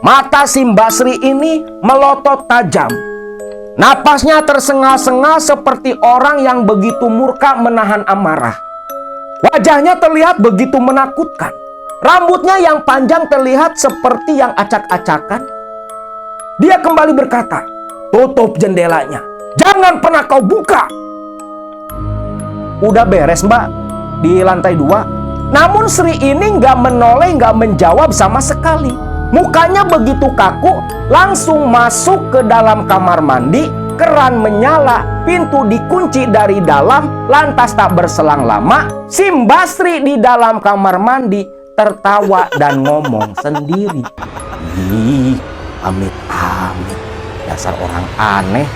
Mata si Basri ini melotot tajam. Napasnya tersengal-sengal seperti orang yang begitu murka menahan amarah. Wajahnya terlihat begitu menakutkan. Rambutnya yang panjang terlihat seperti yang acak-acakan. Dia kembali berkata, "Tutup jendelanya. Jangan pernah kau buka." Udah beres, Mbak, di lantai 2. Namun Sri ini nggak menoleh, nggak menjawab sama sekali. Mukanya begitu kaku, langsung masuk ke dalam kamar mandi. Keran menyala, pintu dikunci dari dalam. Lantas tak berselang lama, si Basri di dalam kamar mandi tertawa dan ngomong sendiri. "Ih, amit-amit, dasar orang aneh."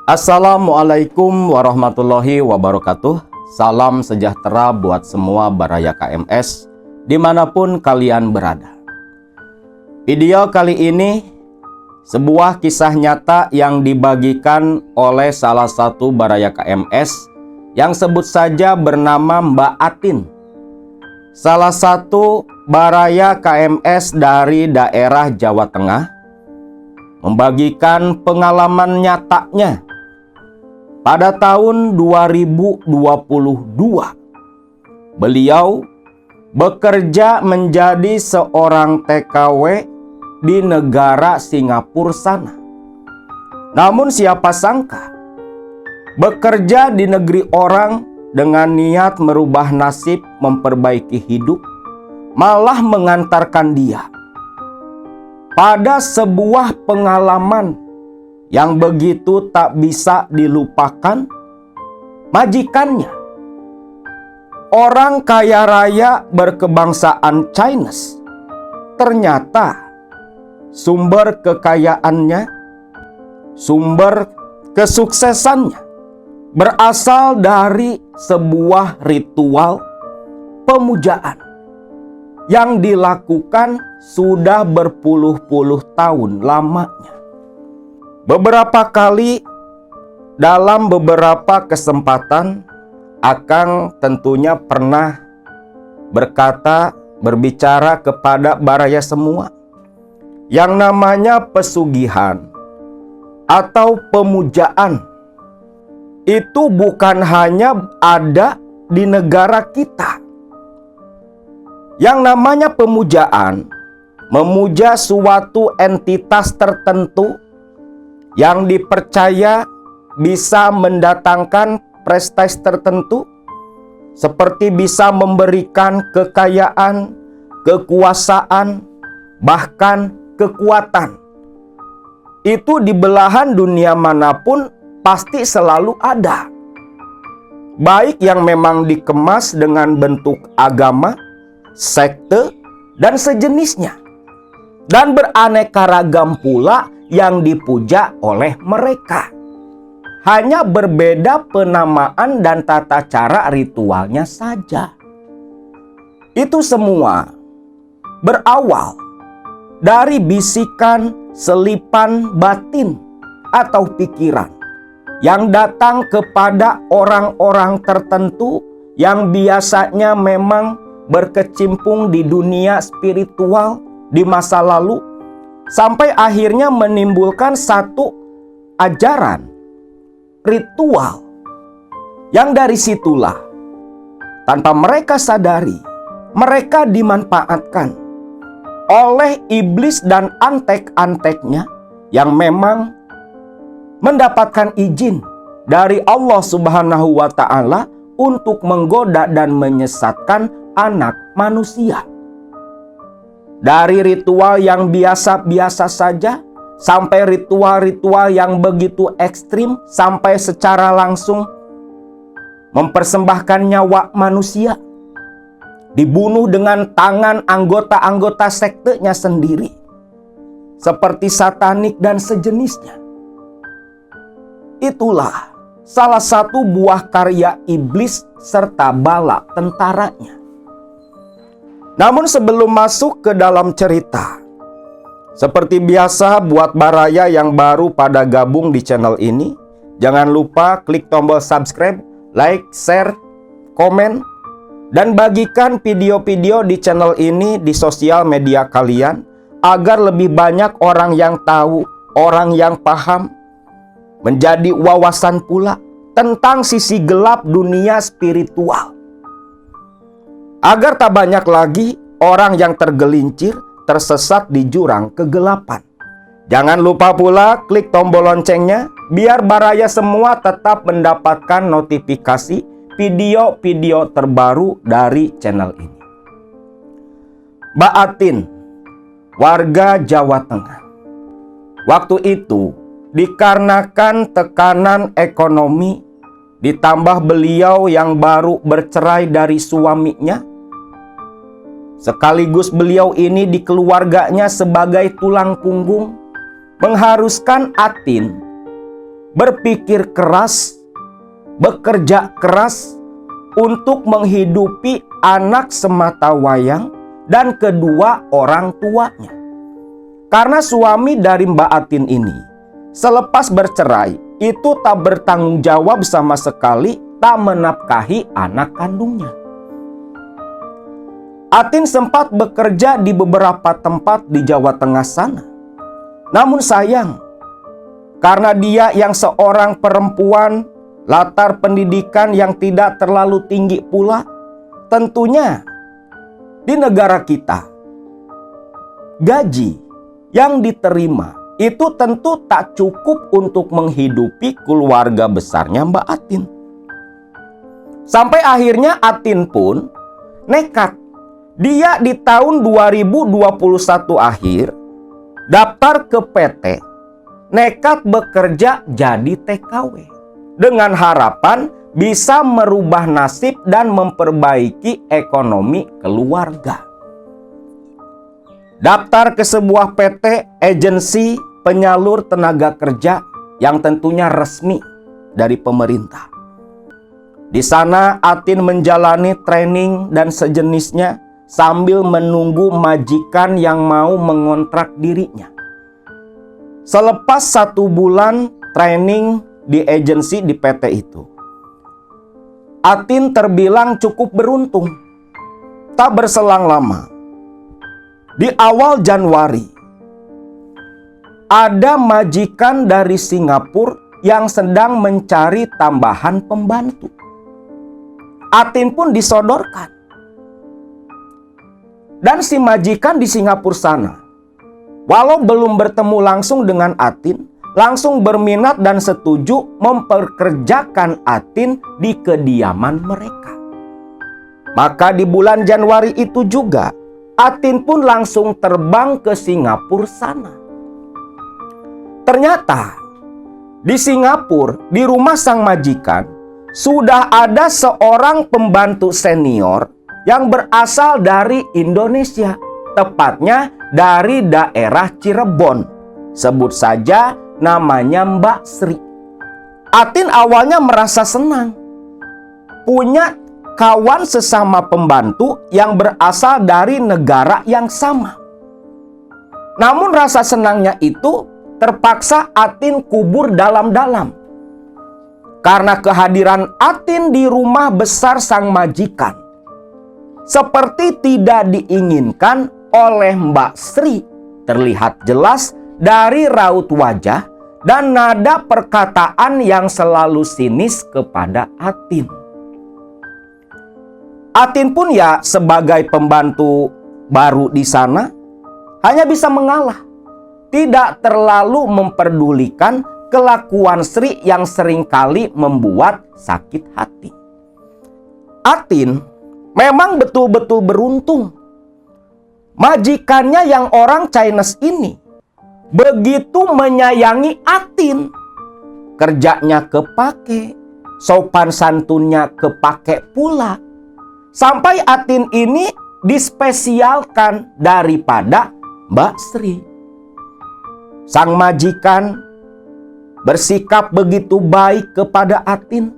Assalamualaikum warahmatullahi wabarakatuh. Salam sejahtera buat semua Baraya KMS dimanapun kalian berada. Video kali ini sebuah kisah nyata yang dibagikan oleh salah satu Baraya KMS yang sebut saja bernama Mbak Atin. Salah satu Baraya KMS dari daerah Jawa Tengah membagikan pengalaman nyatanya. Pada tahun 2022, beliau bekerja menjadi seorang TKW di negara Singapura sana. Namun siapa sangka, bekerja di negeri orang dengan niat merubah nasib, memperbaiki hidup, malah mengantarkan dia pada sebuah pengalaman yang begitu tak bisa dilupakan. Majikannya, orang kaya raya berkebangsaan Chinese, ternyata sumber kekayaannya, sumber kesuksesannya berasal dari sebuah ritual pemujaan yang dilakukan sudah berpuluh-puluh tahun lamanya. Beberapa kali dalam beberapa kesempatan, Akang tentunya pernah berbicara kepada Baraya semua, yang namanya pesugihan atau pemujaan itu bukan hanya ada di negara kita. Yang namanya pemujaan, memuja suatu entitas tertentu yang dipercaya bisa mendatangkan prestasi tertentu, seperti bisa memberikan kekayaan, kekuasaan, bahkan kekuatan. Itu di belahan dunia manapun pasti selalu ada. Baik yang memang dikemas dengan bentuk agama, sekte, dan sejenisnya. Dan beraneka ragam pula yang dipuja oleh mereka. Hanya berbeda penamaan dan tata cara ritualnya saja. Itu semua berawal dari bisikan selipan batin atau pikiran yang datang kepada orang-orang tertentu yang biasanya memang berkecimpung di dunia spiritual di masa lalu, sampai akhirnya menimbulkan satu ajaran ritual yang dari situlah tanpa mereka sadari mereka dimanfaatkan oleh iblis dan antek-anteknya yang memang mendapatkan izin dari Allah Subhanahu wa Ta'ala untuk menggoda dan menyesatkan anak manusia. Dari ritual yang biasa-biasa saja, sampai ritual-ritual yang begitu ekstrim, sampai secara langsung mempersembahkan nyawa manusia, dibunuh dengan tangan anggota-anggota sektenya sendiri, seperti satanik dan sejenisnya. Itulah salah satu buah karya iblis serta bala tentaranya. Namun sebelum masuk ke dalam cerita, Seperti biasa, buat baraya yang baru pada gabung di channel ini, jangan lupa klik tombol subscribe, like, share, komen, dan bagikan video-video di channel ini di sosial media kalian agar lebih banyak orang yang tahu, orang yang paham, menjadi wawasan pula tentang sisi gelap dunia spiritual. Agar tak banyak lagi orang yang tergelincir, tersesat di jurang kegelapan. Jangan lupa pula klik tombol loncengnya biar baraya semua tetap mendapatkan notifikasi video-video terbaru dari channel ini. Mbak Atin, warga Jawa Tengah. Waktu itu dikarenakan tekanan ekonomi ditambah beliau yang baru bercerai dari suaminya, sekaligus beliau ini di keluarganya sebagai tulang punggung, mengharuskan Atin berpikir keras, bekerja keras untuk menghidupi anak sematawayang dan kedua orang tuanya. Karena suami dari Mbak Atin ini selepas bercerai itu tak bertanggung jawab sama sekali, tak menafkahi anak kandungnya. Atin sempat bekerja di beberapa tempat di Jawa Tengah sana. Namun sayang, karena dia yang seorang perempuan, latar pendidikan yang tidak terlalu tinggi pula, tentunya di negara kita, gaji yang diterima itu tentu tak cukup untuk menghidupi keluarga besarnya Mbak Atin. Sampai akhirnya Atin pun nekat. Dia di tahun 2021 akhir daftar ke PT, nekat bekerja jadi TKW dengan harapan bisa merubah nasib dan memperbaiki ekonomi keluarga. Daftar ke sebuah PT agensi penyalur tenaga kerja yang tentunya resmi dari pemerintah. Di sana Atin menjalani training dan sejenisnya sambil menunggu majikan yang mau mengontrak dirinya. Selepas 1 bulan training di agensi di PT itu, Atin terbilang cukup beruntung. Tak berselang lama, di awal Januari, ada majikan dari Singapura yang sedang mencari tambahan pembantu. Atin pun disodorkan. Dan si majikan di Singapura sana, walau belum bertemu langsung dengan Atin, langsung berminat dan setuju memperkerjakan Atin di kediaman mereka. Maka di bulan Januari itu juga, Atin pun langsung terbang ke Singapura sana. Ternyata di Singapura, di rumah sang majikan, sudah ada seorang pembantu senior yang berasal dari Indonesia, tepatnya dari daerah Cirebon. Sebut saja namanya Mbak Sri. Atin awalnya merasa senang punya kawan sesama pembantu yang berasal dari negara yang sama. Namun rasa senangnya itu terpaksa Atin kubur dalam-dalam karena kehadiran Atin di rumah besar sang majikan seperti tidak diinginkan oleh Mbak Sri. Terlihat jelas dari raut wajah dan nada perkataan yang selalu sinis kepada Atin. Atin pun ya sebagai pembantu baru di sana hanya bisa mengalah, tidak terlalu memperdulikan kelakuan Sri yang seringkali membuat sakit hati. Atin memang betul-betul beruntung. Majikannya yang orang Chinese ini begitu menyayangi Atin. Kerjanya kepake, sopan santunnya kepake pula. Sampai Atin ini dispesialkan daripada Mbak Sri. Sang majikan bersikap begitu baik kepada Atin.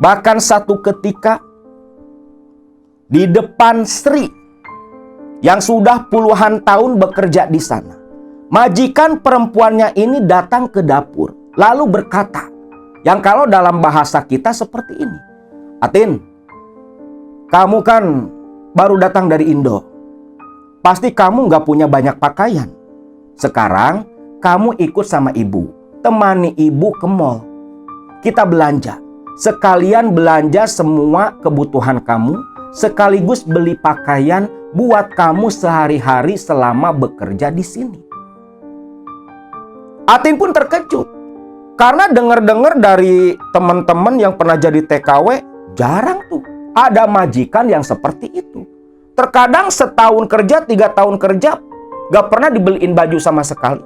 Bahkan satu ketika di depan Sri yang sudah puluhan tahun bekerja di sana, majikan perempuannya ini datang ke dapur, lalu berkata, yang kalau dalam bahasa kita seperti ini. Atin, kamu kan baru datang dari Indo. Pasti kamu gak punya banyak pakaian. Sekarang kamu ikut sama ibu. Temani ibu ke mall. Kita belanja. Sekalian belanja semua kebutuhan kamu. Sekaligus beli pakaian buat kamu sehari-hari selama bekerja di sini. Atin pun terkejut. Karena dengar-dengar dari teman-teman yang pernah jadi TKW, jarang tuh ada majikan yang seperti itu. Terkadang setahun kerja, 3 tahun kerja, gak pernah dibeliin baju sama sekali.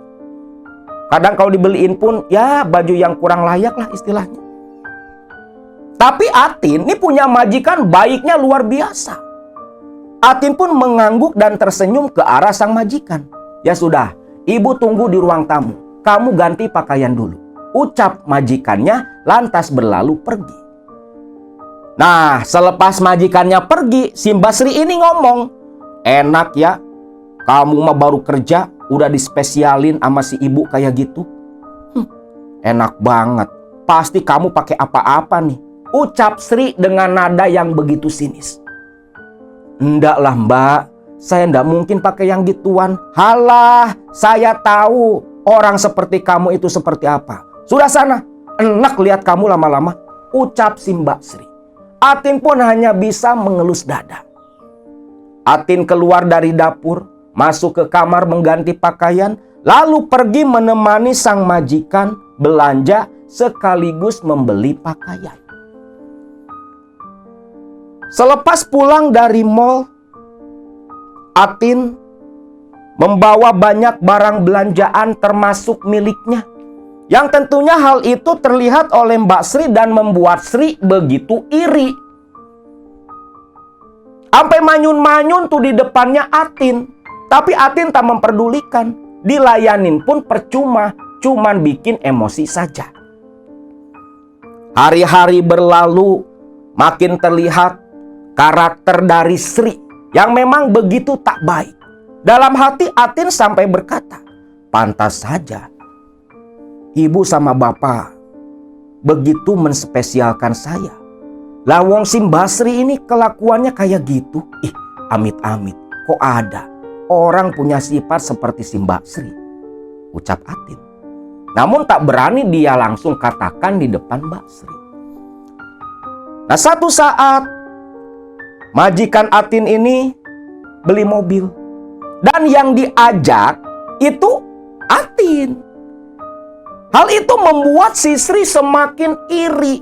Kadang kalau dibeliin pun, ya baju yang kurang layak lah istilahnya. Tapi Atin ini punya majikan baiknya luar biasa. Atin pun mengangguk dan tersenyum ke arah sang majikan. Ya sudah, ibu tunggu di ruang tamu. Kamu ganti pakaian dulu. Ucap majikannya lantas berlalu pergi. Nah, selepas majikannya pergi, si Mbak Sri ini ngomong, enak ya, kamu mah baru kerja, udah dispesialin sama si ibu kayak gitu. Enak banget, pasti kamu pakai apa-apa nih. Ucap Sri dengan nada yang begitu sinis. Enggak lah mbak, saya enggak mungkin pakai yang gituan. Halah, saya tahu orang seperti kamu itu seperti apa. Sudah sana, enak lihat kamu lama-lama. Ucap si Mbak Sri. Atin pun hanya bisa mengelus dada. Atin keluar dari dapur, masuk ke kamar mengganti pakaian, lalu pergi menemani sang majikan belanja sekaligus membeli pakaian. Selepas pulang dari mall, Atin membawa banyak barang belanjaan termasuk miliknya. Yang tentunya hal itu terlihat oleh Mbak Sri dan membuat Sri begitu iri. Sampai manyun-manyun tuh di depannya Atin. Tapi Atin tak memperdulikan. Dilayanin pun percuma, cuman bikin emosi saja. Hari-hari berlalu, makin terlihat karakter dari Sri yang memang begitu tak baik. Dalam hati Atin sampai berkata, pantas saja ibu sama bapak begitu menspesialkan saya. Lah wong si Mbak Sri ini kelakuannya kayak gitu. Ih, amit-amit, kok ada orang punya sifat seperti si Mbak Sri? Ucap Atin. Namun tak berani dia langsung katakan di depan Mbak Sri. Nah, satu saat majikan Atin ini beli mobil. Dan yang diajak itu Atin. Hal itu membuat si Sri semakin iri.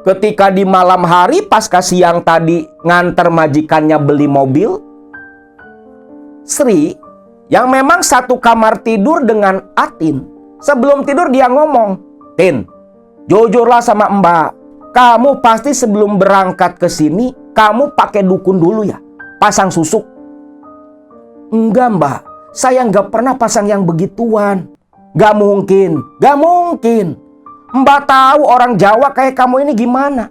Ketika di malam hari pasca siang tadi nganter majikannya beli mobil, Sri yang memang satu kamar tidur dengan Atin, sebelum tidur dia ngomong, Tin, jujurlah sama Mbak, kamu pasti sebelum berangkat ke sini kamu pakai dukun dulu ya, pasang susuk. Enggak Mbak, saya nggak pernah pasang yang begituan. Gak mungkin, gak mungkin. Mbak tahu orang Jawa kayak kamu ini gimana.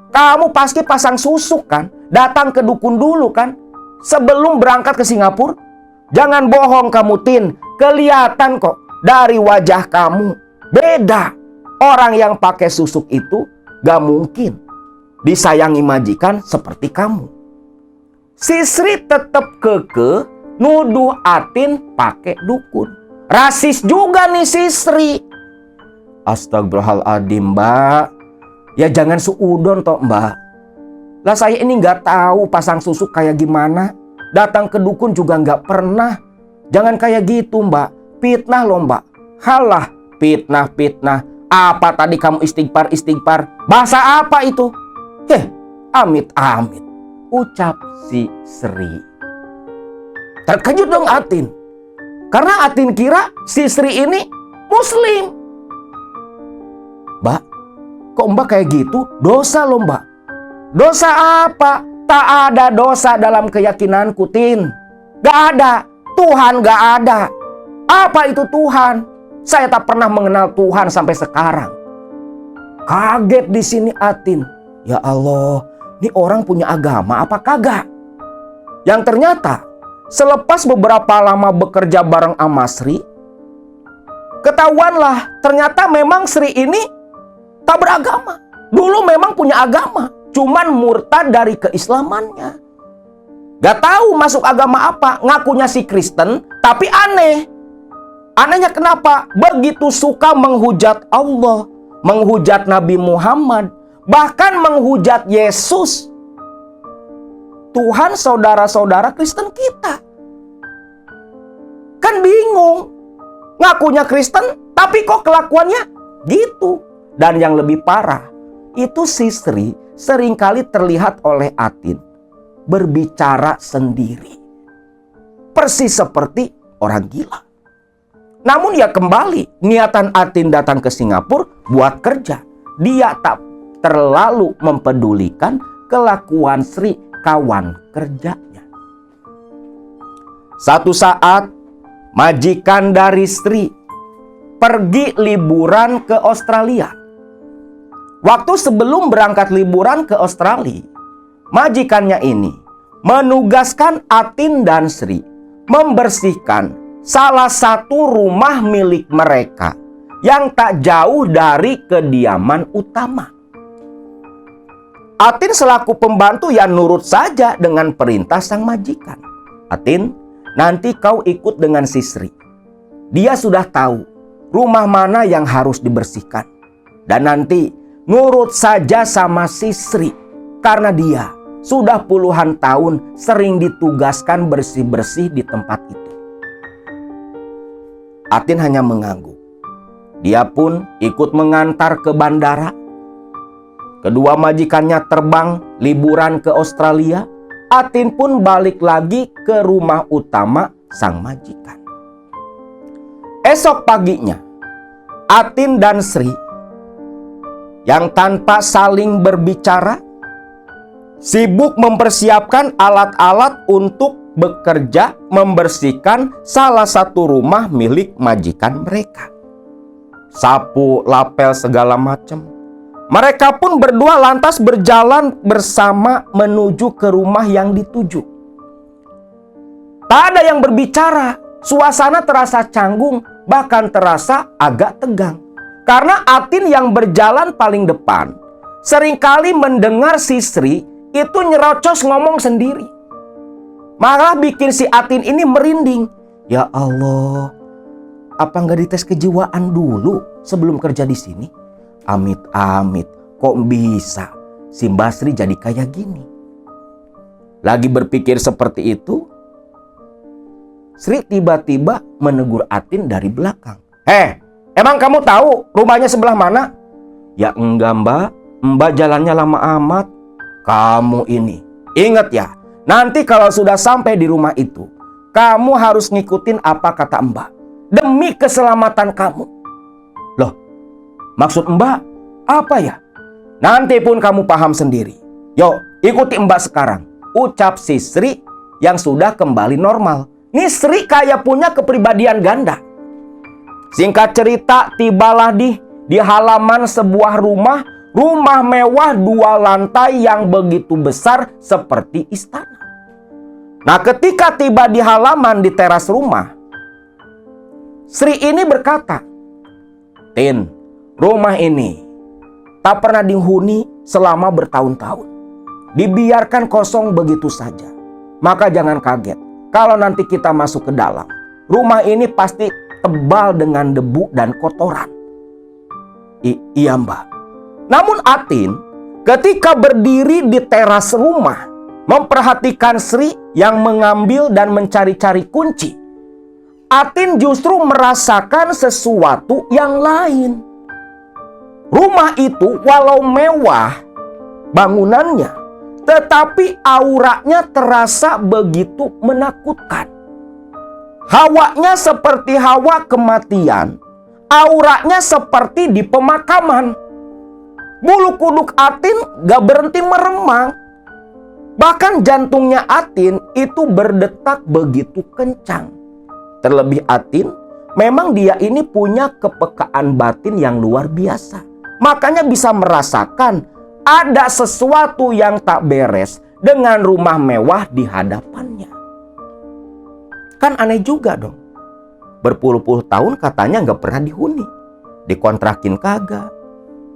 Kamu pasti pasang susuk kan? Datang ke dukun dulu kan? Sebelum berangkat ke Singapura. Jangan bohong kamu Tin. Kelihatan kok dari wajah kamu. Beda. Orang yang pakai susuk itu gak mungkin disayangi majikan seperti kamu. Si Sri tetap kekeh nuduh Atin pakai dukun. Rasis juga nih si Sri. Astagfirullahaladzim mbak. Ya jangan suudon toh mbak. Lah saya ini nggak tahu pasang susuk kayak gimana. Datang ke dukun juga nggak pernah. Jangan kayak gitu mbak. Fitnah loh mbak. Halah fitnah. Apa tadi kamu istighfar? Bahasa apa itu? Amit-amit. Ucap si Sri. Terkejut dong Atin. Karena Atin kira si Sri ini Muslim. Mbak, kok mbak kayak gitu? Dosa loh mbak. Dosa apa? Tak ada dosa dalam keyakinanku Tin. Gak ada. Tuhan gak ada. Apa itu Tuhan? Saya tak pernah mengenal Tuhan sampai sekarang. Kaget di sini Atin. Ya Allah, ini orang punya agama apa kagak? Yang ternyata selepas beberapa lama bekerja bareng sama Sri, ketahuanlah ternyata memang Sri ini tak beragama. Dulu memang punya agama, cuman murtad dari keislamannya. Gak tahu masuk agama apa, ngakunya si Kristen, tapi aneh. Anehnya kenapa? Begitu suka menghujat Allah, menghujat Nabi Muhammad, bahkan menghujat Yesus, Tuhan saudara-saudara Kristen kita. Kan bingung, ngakunya Kristen, tapi kok kelakuannya gitu. Dan yang lebih parah, itu si Sri seringkali terlihat oleh Atin berbicara sendiri, persis seperti orang gila. Namun ya kembali, niatan Atin datang ke Singapura buat kerja. Dia tak terlalu mempedulikan kelakuan Sri, kawan kerjanya. Satu saat, majikan dari Sri pergi liburan ke Australia. Waktu sebelum berangkat liburan ke Australia, majikannya ini menugaskan Atin dan Sri membersihkan salah satu rumah milik mereka yang tak jauh dari kediaman utama. Atin selaku pembantu ya nurut saja dengan perintah sang majikan. Atin, nanti kau ikut dengan si Sri. Dia sudah tahu rumah mana yang harus dibersihkan. Dan nanti nurut saja sama si Sri, karena dia sudah puluhan tahun sering ditugaskan bersih-bersih di tempat itu. Atin hanya mengangguk. Dia pun ikut mengantar ke bandara. Kedua majikannya terbang liburan ke Australia. Atin pun balik lagi ke rumah utama sang majikan. Esok paginya, Atin dan Sri yang tanpa saling berbicara sibuk mempersiapkan alat-alat untuk bekerja membersihkan salah satu rumah milik majikan mereka. Sapu, lapel, segala macam. Mereka pun berdua lantas berjalan bersama menuju ke rumah yang dituju. Tak ada yang berbicara, suasana terasa canggung, bahkan terasa agak tegang. Karena Atin yang berjalan paling depan, seringkali mendengar si Sri itu nyerocos ngomong sendiri. Malah bikin si Atin ini merinding. Ya Allah, apa nggak dites kejiwaan dulu sebelum kerja di sini? Amit-amit, kok bisa si Mbak Sri jadi kayak gini? Lagi berpikir seperti itu, Sri tiba-tiba menegur Atin dari belakang. Emang kamu tahu rumahnya sebelah mana? Ya enggak Mbak, Mbak jalannya lama amat. Kamu ini, ingat ya, nanti kalau sudah sampai di rumah itu, kamu harus ngikutin apa kata Mbak. Demi keselamatan kamu. Loh, maksud Mbak apa ya? Nanti pun kamu paham sendiri. Yuk, ikuti Mbak sekarang. Ucap si Sri yang sudah kembali normal. Nih Sri kayak punya kepribadian ganda. Singkat cerita, tibalah di halaman sebuah rumah mewah 2 lantai yang begitu besar seperti istana. Nah, ketika tiba di halaman di teras rumah, Sri ini berkata, Tin, rumah ini tak pernah dihuni selama bertahun-tahun. Dibiarkan kosong begitu saja. Maka jangan kaget kalau nanti kita masuk ke dalam. Rumah ini pasti tebal dengan debu dan kotoran. Iya Mbak. Namun Atin ketika berdiri di teras rumah memperhatikan Sri yang mengambil dan mencari-cari kunci, Atin justru merasakan sesuatu yang lain. Rumah itu walau mewah bangunannya, tetapi auranya terasa begitu menakutkan. Hawanya seperti hawa kematian, auranya seperti di pemakaman. Bulu kuduk Atin gak berhenti meremang. Bahkan jantungnya Atin itu berdetak begitu kencang. Terlebih Atin, memang dia ini punya kepekaan batin yang luar biasa. Makanya bisa merasakan ada sesuatu yang tak beres dengan rumah mewah di hadapannya. Kan aneh juga dong. Berpuluh-puluh tahun katanya nggak pernah dihuni. Dikontrakin kagak.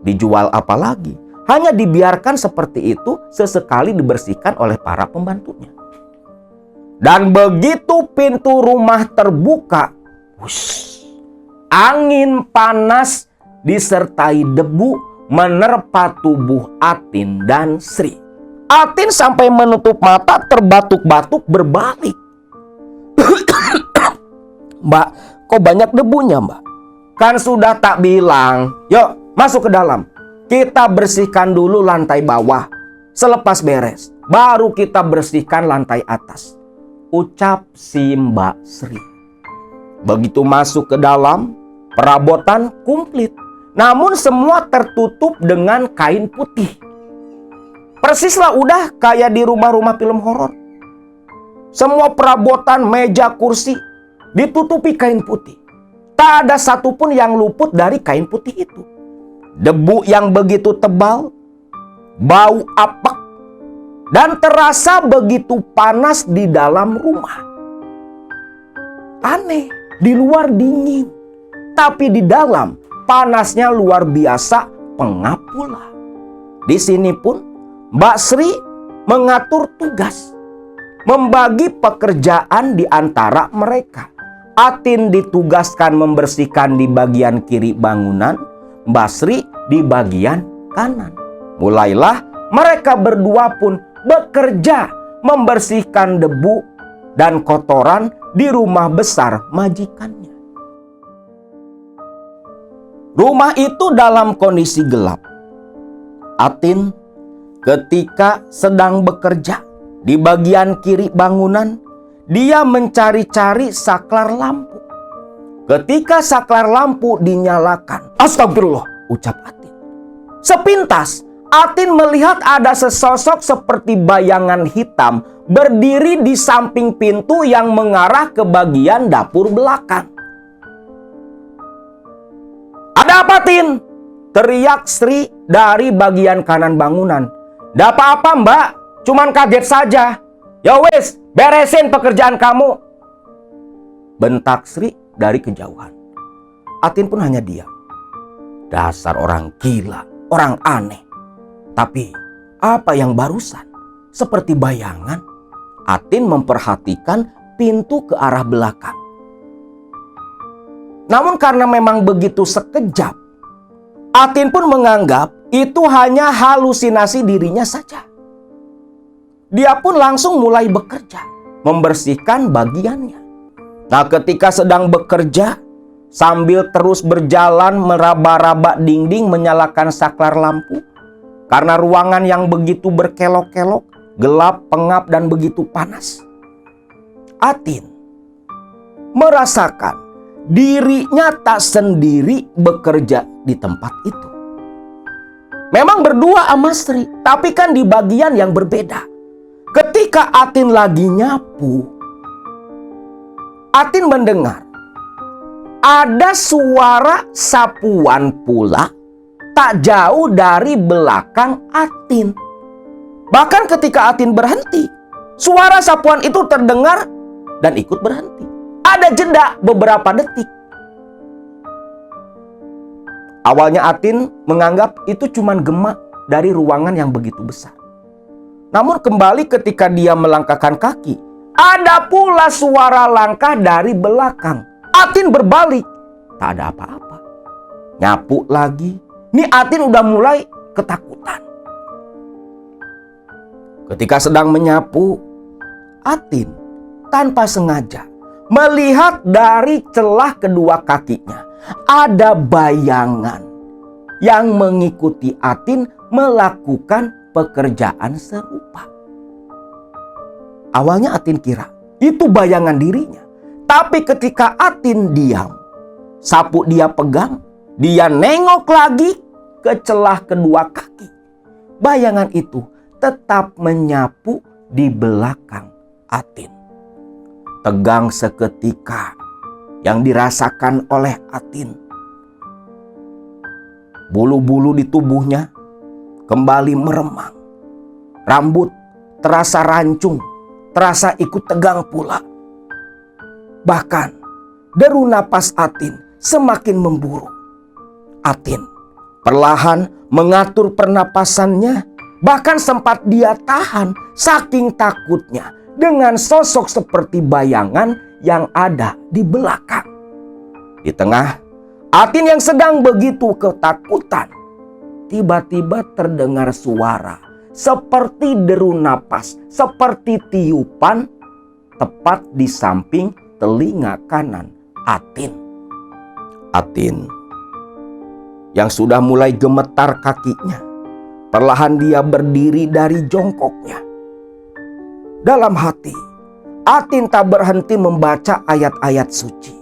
Dijual apa lagi. Hanya dibiarkan seperti itu, sesekali dibersihkan oleh para pembantunya. Dan begitu pintu rumah terbuka, wush, angin panas disertai debu menerpa tubuh Atin dan Sri. Atin sampai menutup mata terbatuk-batuk berbalik. Mbak, kok banyak debunya, Mbak? Kan sudah tak bilang, yuk masuk ke dalam. Kita bersihkan dulu lantai bawah. Selepas beres, baru kita bersihkan lantai atas. Ucap si Mbak Sri. Begitu masuk ke dalam, perabotan komplit. Namun semua tertutup dengan kain putih. Persislah udah kayak di rumah-rumah film horor. Semua perabotan, meja, kursi ditutupi kain putih. Tak ada satupun yang luput dari kain putih itu. Debu yang begitu tebal, bau apek, dan terasa begitu panas di dalam rumah. Aneh, di luar dingin, tapi di dalam panasnya luar biasa, pengap pula. Di sini pun Mbak Sri mengatur tugas, membagi pekerjaan di antara mereka. Atin ditugaskan membersihkan di bagian kiri bangunan, Mbak Sri di bagian kanan. Mulailah mereka berdua pun bekerja membersihkan debu dan kotoran di rumah besar majikannya. Rumah itu dalam kondisi gelap. Atin ketika sedang bekerja di bagian kiri bangunan, dia mencari-cari saklar lampu. Ketika saklar lampu dinyalakan, astagfirullah, ucap Atin. Sepintas, Atin melihat ada sesosok seperti bayangan hitam berdiri di samping pintu yang mengarah ke bagian dapur belakang. "Ada apa, Tin?" teriak Sri dari bagian kanan bangunan. "Nggak apa-apa, Mbak, cuman kaget saja." "Ya wis, beresin pekerjaan kamu," bentak Sri dari kejauhan. Atin pun hanya diam. Dasar orang gila, orang aneh. Tapi apa yang barusan? Seperti bayangan. Atin memperhatikan pintu ke arah belakang. Namun karena memang begitu sekejap, Atin pun menganggap itu hanya halusinasi dirinya saja. Dia pun langsung mulai bekerja, membersihkan bagiannya. Nah, ketika sedang bekerja, sambil terus berjalan meraba-raba dinding menyalakan saklar lampu, karena ruangan yang begitu berkelok-kelok, gelap, pengap, dan begitu panas, Atin merasakan dirinya tak sendiri bekerja di tempat itu. Memang berdua sama Sri, tapi kan di bagian yang berbeda. Ketika Atin lagi nyapu, Atin mendengar ada suara sapuan pula tak jauh dari belakang Atin. Bahkan ketika Atin berhenti, suara sapuan itu terdengar dan ikut berhenti. Ada jeda beberapa detik. Awalnya Atin menganggap itu cuma gema dari ruangan yang begitu besar. Namun kembali ketika dia melangkahkan kaki, ada pula suara langkah dari belakang. Atin berbalik, tak ada apa-apa. Nyapu lagi. Nih Atin udah mulai ketakutan. Ketika sedang menyapu, Atin tanpa sengaja melihat dari celah kedua kakinya ada bayangan yang mengikuti Atin melakukan pekerjaan serupa. Awalnya Atin kira itu bayangan dirinya. Tapi ketika Atin diam, sapu dia pegang, dia nengok lagi ke celah kedua kaki. Bayangan itu tetap menyapu di belakang Atin. Tegang seketika yang dirasakan oleh Atin. Bulu-bulu di tubuhnya kembali meremang. Rambut terasa rancung, terasa ikut tegang pula. Bahkan deru napas Atin semakin memburuk. Atin perlahan mengatur pernapasannya, bahkan sempat dia tahan saking takutnya dengan sosok seperti bayangan yang ada di belakang. Di tengah Atin yang sedang begitu ketakutan, tiba-tiba terdengar suara seperti deru napas, seperti tiupan tepat di samping telinga kanan Atin. Atin yang sudah mulai gemetar kakinya, perlahan dia berdiri dari jongkoknya. Dalam hati, Atin tak berhenti membaca ayat-ayat suci.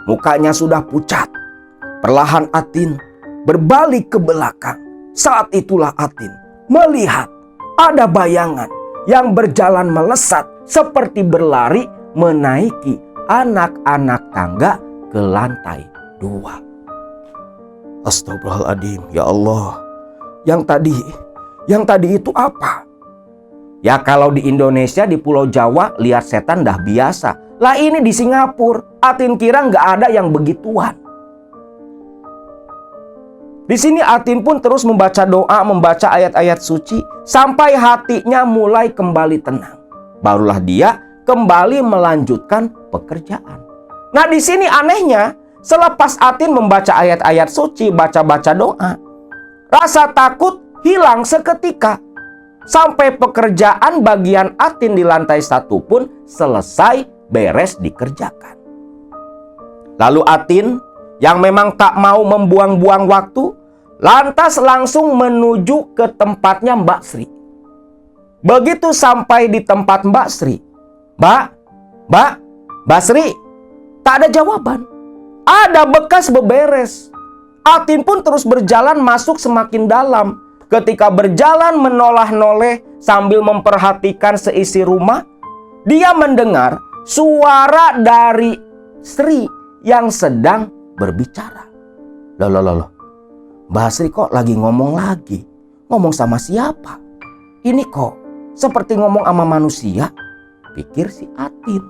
Mukanya sudah pucat. Perlahan Atin berbalik ke belakang. Saat itulah Atin melihat ada bayangan yang berjalan melesat seperti berlari menaiki anak-anak tangga ke lantai 2. Astagfirullahaladzim, ya Allah. Yang tadi itu apa? Ya kalau di Indonesia, di Pulau Jawa, lihat setan dah biasa. Lah ini di Singapura, Atin kira nggak ada yang begituan. Di sini Atin pun terus membaca doa, membaca ayat-ayat suci, sampai hatinya mulai kembali tenang. Barulah dia kembali melanjutkan pekerjaan. Nah di sini anehnya, selepas Atin membaca ayat-ayat suci, baca-baca doa, rasa takut hilang seketika. Sampai pekerjaan bagian Atin di lantai 1 pun selesai beres dikerjakan. Lalu Atin yang memang tak mau membuang-buang waktu, lantas langsung menuju ke tempatnya Mbak Sri. Begitu sampai di tempat Mbak Sri, Mbak Sri, tak ada jawaban. Ada bekas beberes. Atin pun terus berjalan masuk semakin dalam. Ketika berjalan menoleh-noleh sambil memperhatikan seisi rumah, dia mendengar suara dari Sri yang sedang berbicara. Loh. Mbak Sri kok lagi ngomong lagi? Ngomong sama siapa? Ini kok seperti ngomong sama manusia, pikir si Atin.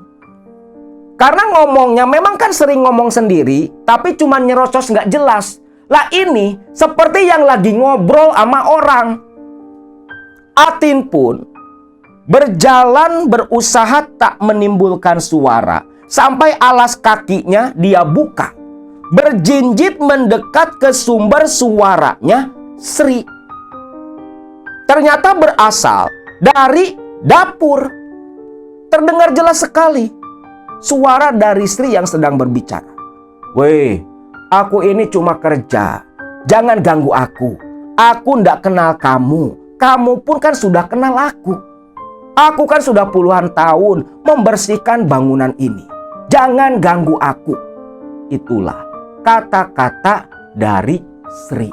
Karena ngomongnya memang kan sering ngomong sendiri, tapi cuma nyerocos nggak jelas. Lah ini seperti yang lagi ngobrol sama orang. Atin pun berjalan berusaha tak menimbulkan suara, sampai alas kakinya dia buka. Berjinjit mendekat ke sumber suaranya Sri. Ternyata berasal dari dapur. Terdengar jelas sekali suara dari Sri yang sedang berbicara. Weh, aku ini cuma kerja. Jangan ganggu aku. Aku ndak kenal kamu. Kamu pun kan sudah kenal aku. Aku kan sudah puluhan tahun membersihkan bangunan ini. Jangan ganggu aku. Itulah kata-kata dari Sri.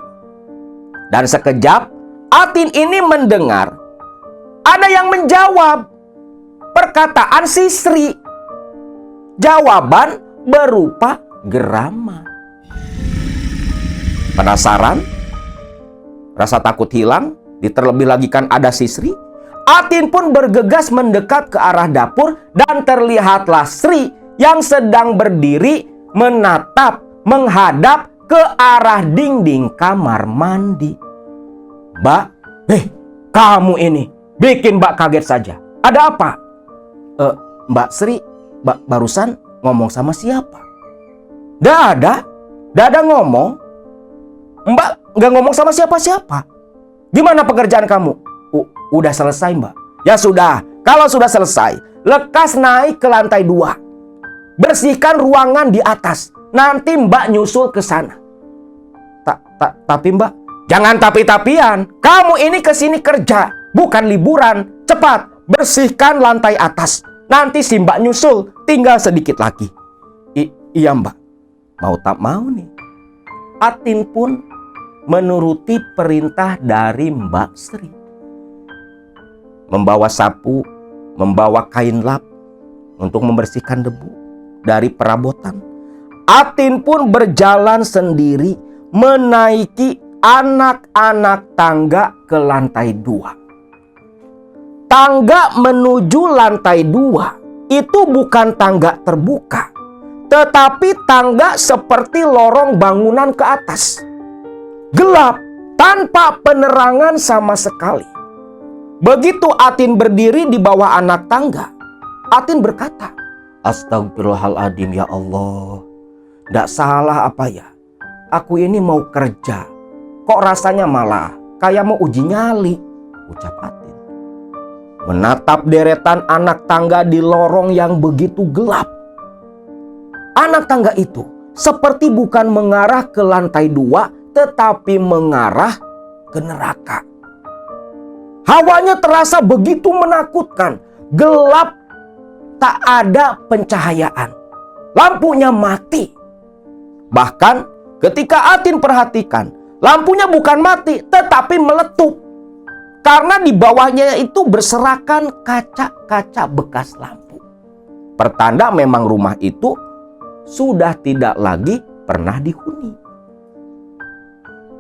Dan sekejap Atin ini mendengar ada yang menjawab perkataan si Sri. Jawaban berupa gerama. Penasaran? Rasa takut hilang? Terlebih lagi kan ada si Sri. Atin pun bergegas mendekat ke arah dapur dan terlihatlah Sri yang sedang berdiri menghadap ke arah dinding kamar mandi. Mbak, kamu ini bikin Mbak kaget saja. Ada apa? Mbak Sri, barusan ngomong sama siapa? Dah ada ngomong. Mbak nggak ngomong sama siapa-siapa. Gimana pekerjaan kamu? Udah selesai, Mbak. Ya sudah, kalau sudah selesai, lekas naik ke lantai 2. Bersihkan ruangan di atas. Nanti Mbak nyusul ke sana. Tapi Mbak, jangan tapi-tapian. Kamu ini kesini kerja, bukan liburan. Cepat, bersihkan lantai atas. Nanti si Mbak nyusul, tinggal sedikit lagi. Iya Mbak. Mau tak mau nih. Atin pun menuruti perintah dari Mbak Sri. Membawa sapu, membawa kain lap untuk membersihkan debu dari perabotan. Atin pun berjalan sendiri menaiki anak-anak tangga ke lantai 2. Tangga menuju lantai 2 itu bukan tangga terbuka, tetapi tangga seperti lorong bangunan ke atas. Gelap, tanpa penerangan sama sekali. Begitu Atin berdiri di bawah anak tangga, Atin berkata, "Astagfirullahaladzim, ya Allah. Nggak salah apa ya? Aku ini mau kerja. Kok rasanya malah kayak mau uji nyali," ucap Atin. Menatap deretan anak tangga di lorong yang begitu gelap. Anak tangga itu seperti bukan mengarah ke lantai 2, tetapi mengarah ke neraka. Hawanya terasa begitu menakutkan. Gelap, tak ada pencahayaan. Lampunya mati. Bahkan ketika Atin perhatikan, lampunya bukan mati, tetapi meletup. Karena di bawahnya itu berserakan kaca-kaca bekas lampu. Pertanda memang rumah itu sudah tidak lagi pernah dihuni.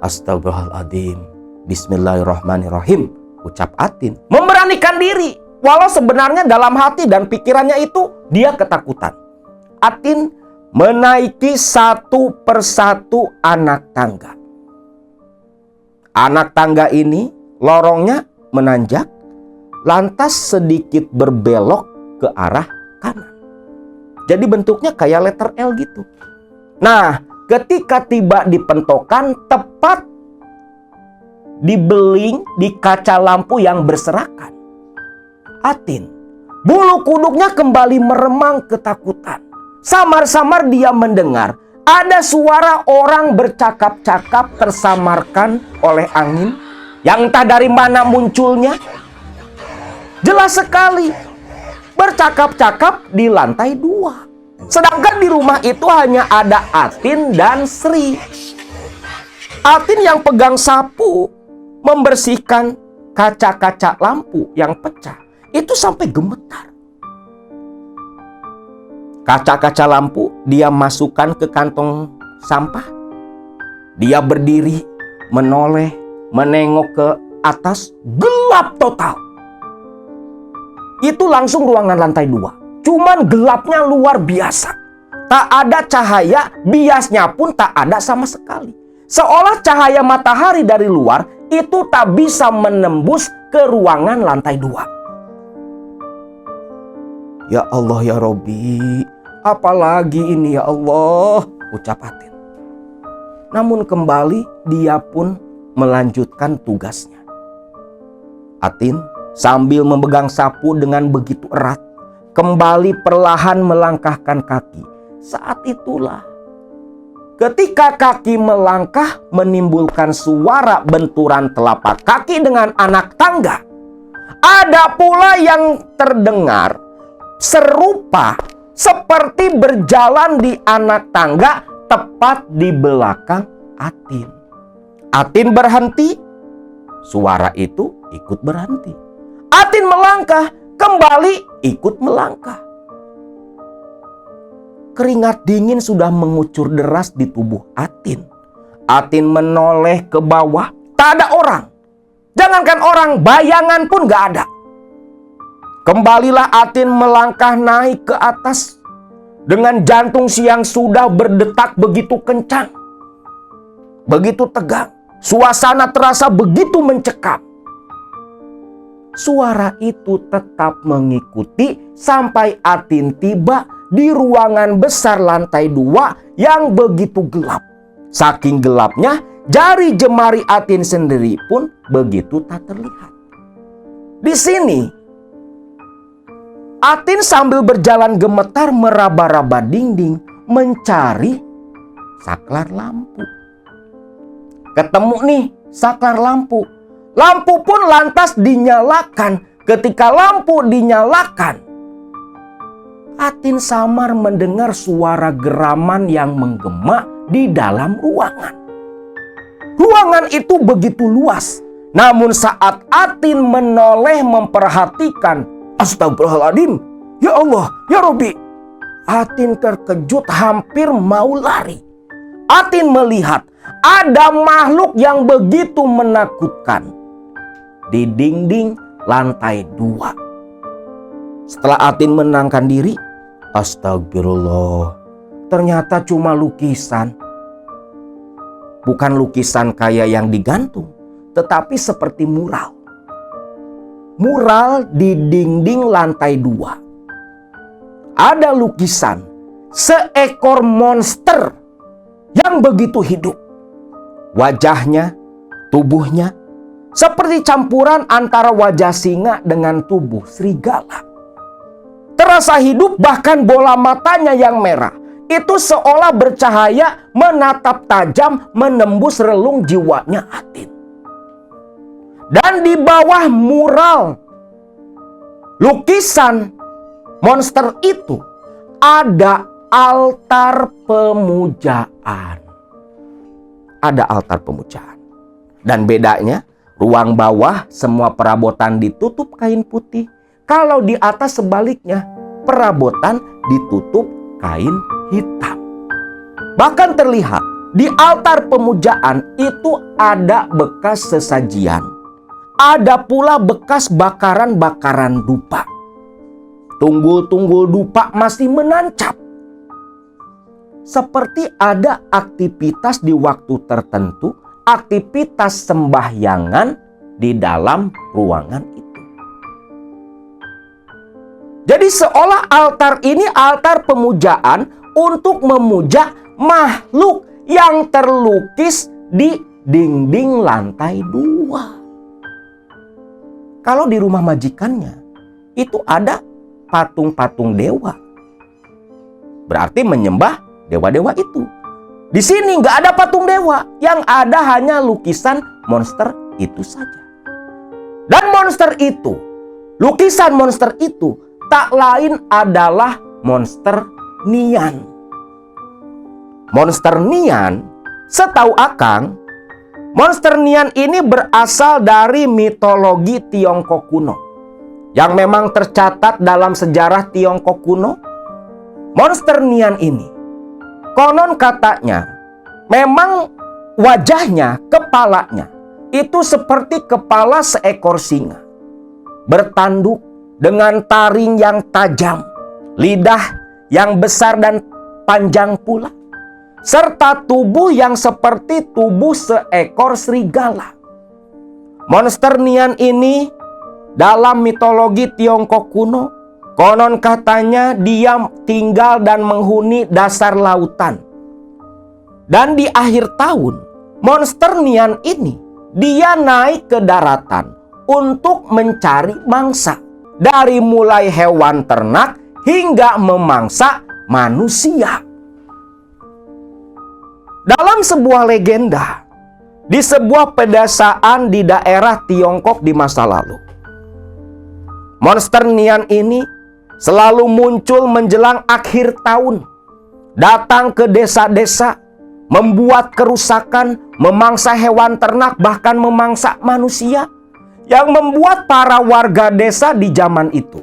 Astagfirullahaladzim, bismillahirrahmanirrahim, ucap Atin. Memberanikan diri, walau sebenarnya dalam hati dan pikirannya itu dia ketakutan. Atin menaiki satu persatu anak tangga. Anak tangga ini lorongnya menanjak, lantas sedikit berbelok ke arah kanan. Jadi bentuknya kayak letter L gitu. Nah, ketika tiba di pentokan, tepat di beling di kaca lampu yang berserakan, Atin, bulu kuduknya kembali meremang ketakutan. Samar-samar dia mendengar ada suara orang bercakap-cakap tersamarkan oleh angin yang entah dari mana munculnya. Jelas sekali bercakap-cakap di lantai 2. Sedangkan di rumah itu hanya ada Atin dan Sri. Atin yang pegang sapu membersihkan kaca-kaca lampu yang pecah itu sampai gemetar. Kaca-kaca lampu dia masukkan ke kantong sampah. Dia berdiri, menoleh, menengok ke atas, gelap total. Itu langsung ruangan lantai 2. Cuman gelapnya luar biasa. Tak ada cahaya, biasnya pun tak ada sama sekali. Seolah cahaya matahari dari luar itu tak bisa menembus ke ruangan lantai 2. Ya Allah ya Robbi, apalagi ini ya Allah, ucap Atin. Namun kembali dia pun melanjutkan tugasnya. Atin sambil memegang sapu dengan begitu erat, kembali perlahan melangkahkan kaki. Saat itulah ketika kaki melangkah menimbulkan suara benturan telapak kaki dengan anak tangga. Ada pula yang terdengar serupa seperti berjalan di anak tangga tepat di belakang Atin. Atin berhenti, suara itu ikut berhenti. Atin melangkah, kembali ikut melangkah. Keringat dingin sudah mengucur deras di tubuh Atin. Atin menoleh ke bawah, tak ada orang. Jangankan orang, bayangan pun gak ada. Kembalilah Atin melangkah naik ke atas dengan jantung yang sudah berdetak begitu kencang, begitu tegang. Suasana terasa begitu mencekam. Suara itu tetap mengikuti sampai Atin tiba di ruangan besar lantai 2 yang begitu gelap. Saking gelapnya, jari jemari Atin sendiri pun begitu tak terlihat. Di sini Atin sambil berjalan gemetar meraba-raba dinding mencari saklar lampu. Ketemu nih saklar lampu. Lampu pun lantas dinyalakan. Ketika lampu dinyalakan, Atin samar mendengar suara geraman yang menggema di dalam ruangan. Ruangan itu begitu luas. Namun saat Atin menoleh memperhatikan, astagfirullahaladzim, ya Allah, ya Robbi, Atin terkejut hampir mau lari. Atin melihat ada makhluk yang begitu menakutkan di dinding lantai 2. Setelah Atin menenangkan diri, astagfirullah, ternyata cuma lukisan. Bukan lukisan kayak yang digantung, tetapi seperti mural. Mural di dinding lantai 2. Ada lukisan seekor monster yang begitu hidup. Wajahnya, tubuhnya, seperti campuran antara wajah singa dengan tubuh serigala. Terasa hidup, bahkan bola matanya yang merah itu seolah bercahaya menatap tajam menembus relung jiwanya Atin. Dan di bawah mural lukisan monster itu ada altar pemujaan. Ada altar pemujaan. Dan bedanya, ruang bawah semua perabotan ditutup kain putih. Kalau di atas sebaliknya, perabotan ditutup kain hitam. Bahkan terlihat di altar pemujaan itu ada bekas sesajian. Ada pula bekas bakaran-bakaran dupa. Tunggul-tunggul dupa masih menancap. Seperti ada aktivitas di waktu tertentu, aktivitas sembahyangan di dalam ruangan itu. Jadi seolah altar ini altar pemujaan untuk memuja makhluk yang terlukis di dinding lantai 2. Kalau di rumah majikannya itu ada patung-patung dewa. Berarti menyembah dewa-dewa itu. Di sini nggak ada patung dewa, yang ada hanya lukisan monster itu saja. Dan monster itu, lukisan monster itu tak lain adalah monster Nian. Monster Nian, setahu Akang, monster Nian ini berasal dari mitologi Tiongkok kuno, yang memang tercatat dalam sejarah Tiongkok kuno. Monster Nian ini konon katanya memang wajahnya, kepalanya itu seperti kepala seekor singa, bertanduk dengan taring yang tajam, lidah yang besar dan panjang pula, serta tubuh yang seperti tubuh seekor serigala. Monster Nian ini dalam mitologi Tiongkok kuno, konon katanya dia tinggal dan menghuni dasar lautan. Dan di akhir tahun, monster Nian ini dia naik ke daratan untuk mencari mangsa. Dari mulai hewan ternak hingga memangsa manusia. Dalam sebuah legenda, di sebuah pedesaan di daerah Tiongkok di masa lalu, monster Nian ini selalu muncul menjelang akhir tahun, datang ke desa-desa, membuat kerusakan, memangsa hewan ternak, bahkan memangsa manusia, yang membuat para warga desa di zaman itu,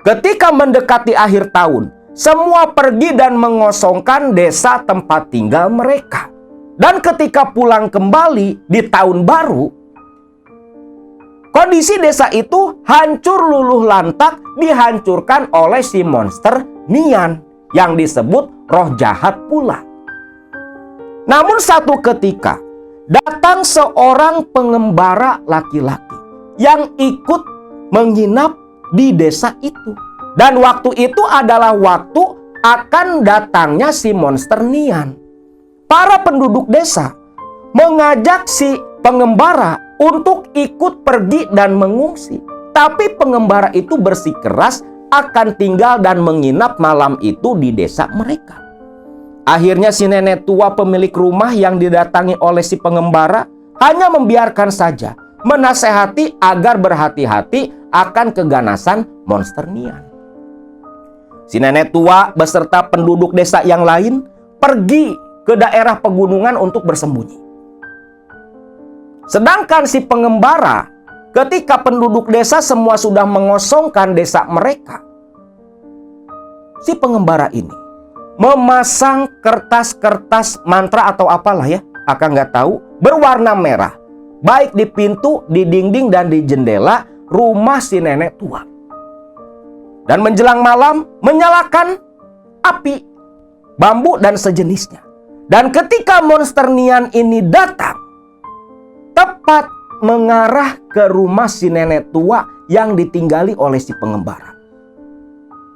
ketika mendekati akhir tahun, semua pergi dan mengosongkan desa tempat tinggal mereka. Dan ketika pulang kembali di tahun baru, kondisi desa itu hancur luluh lantak, dihancurkan oleh si monster Nian yang disebut roh jahat pula. Namun satu ketika datang seorang pengembara laki-laki yang ikut menginap di desa itu. Dan waktu itu adalah waktu akan datangnya si monster Nian. Para penduduk desa mengajak si pengembara untuk ikut pergi dan mengungsi. Tapi pengembara itu bersikeras akan tinggal dan menginap malam itu di desa mereka. Akhirnya si nenek tua pemilik rumah yang didatangi oleh si pengembara hanya membiarkan saja, menasehati agar berhati-hati akan keganasan monster Nian. Si nenek tua beserta penduduk desa yang lain pergi ke daerah pegunungan untuk bersembunyi. Sedangkan si pengembara, ketika penduduk desa semua sudah mengosongkan desa mereka, si pengembara ini memasang kertas-kertas mantra atau apalah ya, Akang nggak tahu, berwarna merah, baik di pintu, di dinding, dan di jendela rumah si nenek tua. dan menjelang malam menyalakan api, bambu dan sejenisnya. Dan ketika monster Nian ini datang, tepat mengarah ke rumah si nenek tua yang ditinggali oleh si pengembara.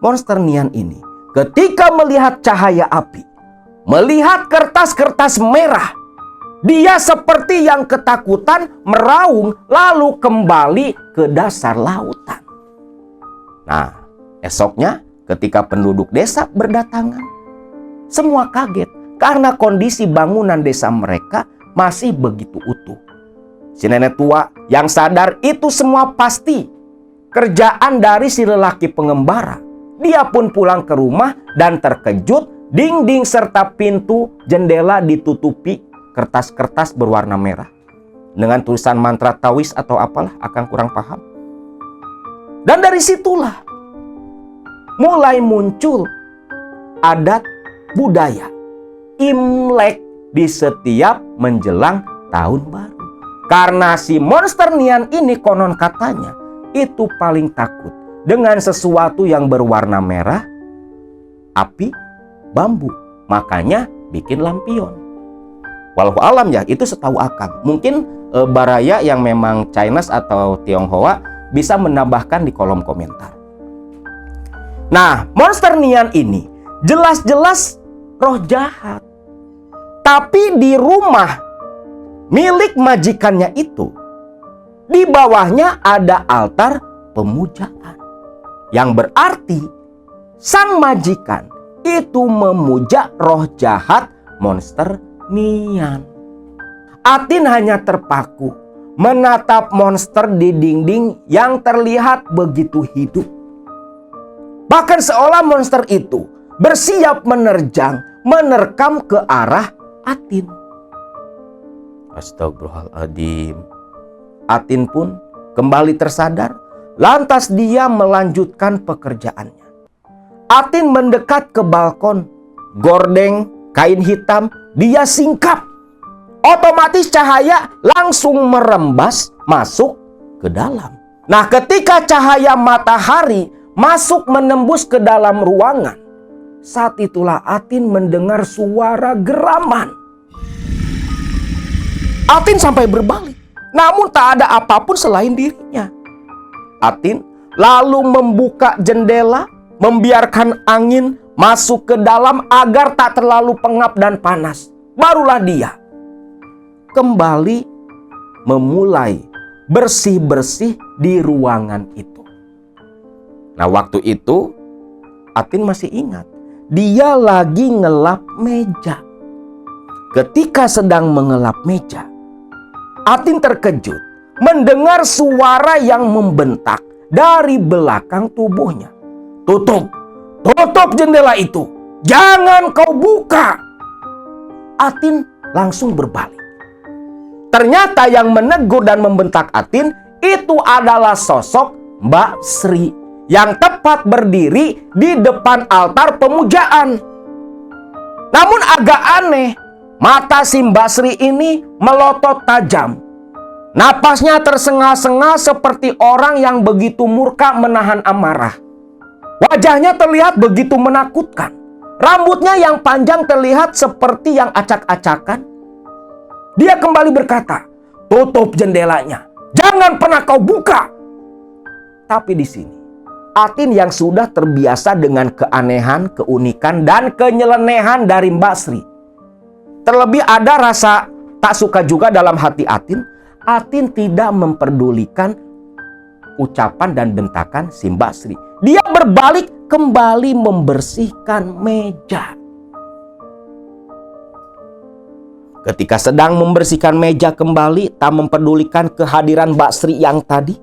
Monster Nian ini ketika melihat cahaya api, melihat kertas-kertas merah, dia seperti yang ketakutan meraung lalu kembali ke dasar lautan. Nah, esoknya ketika penduduk desa berdatangan, semua kaget karena kondisi bangunan desa mereka masih begitu utuh. Si nenek tua yang sadar itu semua pasti kerjaan dari si lelaki pengembara. Dia pun pulang ke rumah dan terkejut dinding serta pintu jendela ditutupi kertas-kertas berwarna merah dengan tulisan mantra tawis atau apalah, akang kurang paham. Dan dari situlah mulai muncul adat budaya Imlek di setiap menjelang tahun baru. Karena si monster Nian ini konon katanya itu paling takut dengan sesuatu yang berwarna merah, api, bambu. Makanya bikin lampion. Walau alam ya, itu setahu akang. Mungkin Baraya yang memang Chinese atau Tionghoa bisa menambahkan di kolom komentar. Nah, monster Nian ini jelas-jelas roh jahat. Tapi di rumah milik majikannya itu, di bawahnya ada altar pemujaan. Yang berarti sang majikan itu memuja roh jahat monster Nian. Atin hanya terpaku menatap monster di dinding yang terlihat begitu hidup. Bahkan seolah monster itu bersiap menerjang, menerkam ke arah Atin. Astagfirullahaladzim. Atin pun kembali tersadar, lantas dia melanjutkan pekerjaannya. Atin mendekat ke balkon, gordeng kain hitam dia singkap. Otomatis cahaya langsung merembas masuk ke dalam. Nah, ketika cahaya matahari masuk menembus ke dalam ruangan, saat itulah Atin mendengar suara geraman. Atin sampai berbalik, namun tak ada apapun selain dirinya. Atin lalu membuka jendela, membiarkan angin masuk ke dalam agar tak terlalu pengap dan panas. Barulah dia kembali memulai bersih-bersih di ruangan itu. Nah, waktu itu Atin masih ingat, dia lagi ngelap meja. Ketika sedang mengelap meja, Atin terkejut mendengar suara yang membentak dari belakang tubuhnya. Tutup jendela itu, jangan kau buka. Atin langsung berbalik. Ternyata yang menegur dan membentak Atin itu adalah sosok Mbak Sri yang tepat berdiri di depan altar pemujaan. Namun agak aneh, mata si Mbak Sri ini melotot tajam. Napasnya tersengal-sengal seperti orang yang begitu murka menahan amarah. Wajahnya terlihat begitu menakutkan. Rambutnya yang panjang terlihat seperti yang acak-acakan. Dia kembali berkata, tutup jendelanya, jangan pernah kau buka. Tapi di sini, Atin yang sudah terbiasa dengan keanehan, keunikan, dan kenyelenehan dari Mbak Sri. Terlebih ada rasa tak suka juga dalam hati Atin. Atin tidak memperdulikan ucapan dan bentakan si Mbak Sri. Dia berbalik kembali membersihkan meja. Ketika sedang membersihkan meja kembali, tak memperdulikan kehadiran Mbak Sri yang tadi,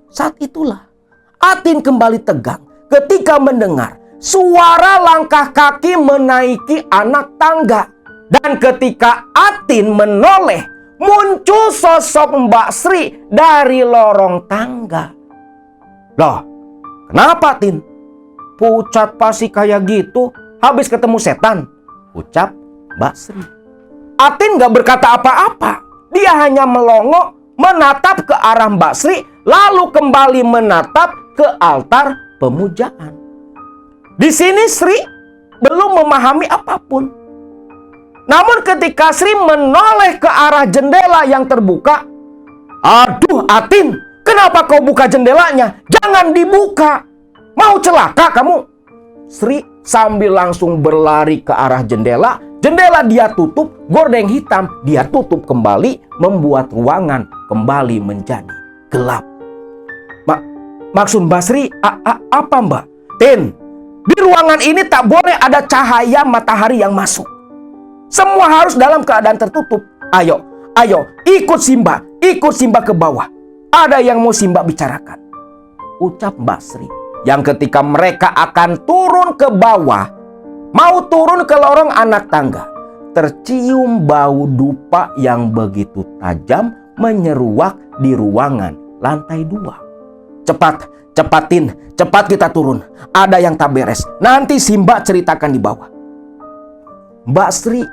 saat itulah Atin kembali tegang ketika mendengar suara langkah kaki menaiki anak tangga. Dan ketika Atin menoleh, muncul sosok Mbak Sri dari lorong tangga. Loh, kenapa Tin? Pucat pasti kayak gitu, habis ketemu setan, ucap Mbak Sri. Atin gak berkata apa-apa. Dia hanya melongo menatap ke arah Mbak Sri, lalu kembali menatap ke altar pemujaan. Di sini Sri belum memahami apapun. Namun ketika Sri menoleh ke arah jendela yang terbuka, "Aduh Atin, kenapa kau buka jendelanya? Jangan dibuka. Mau celaka kamu?" Sri sambil langsung berlari ke arah jendela. Jendela dia tutup, gorden hitam dia tutup kembali, membuat ruangan kembali menjadi gelap. Maksud Mbak Sri apa Mbak? "Tin, di ruangan ini tak boleh ada cahaya matahari yang masuk. Semua harus dalam keadaan tertutup. Ayo, ikut Simba ke bawah. Ada yang mau Simba bicarakan," ucap Mbak Sri. Yang ketika mereka akan turun ke bawah, mau turun ke lorong anak tangga, tercium bau dupa yang begitu tajam menyeruak di ruangan lantai 2. Cepatin, cepat kita turun. Ada yang tak beres. Nanti Simba ceritakan di bawah." Mbak Sri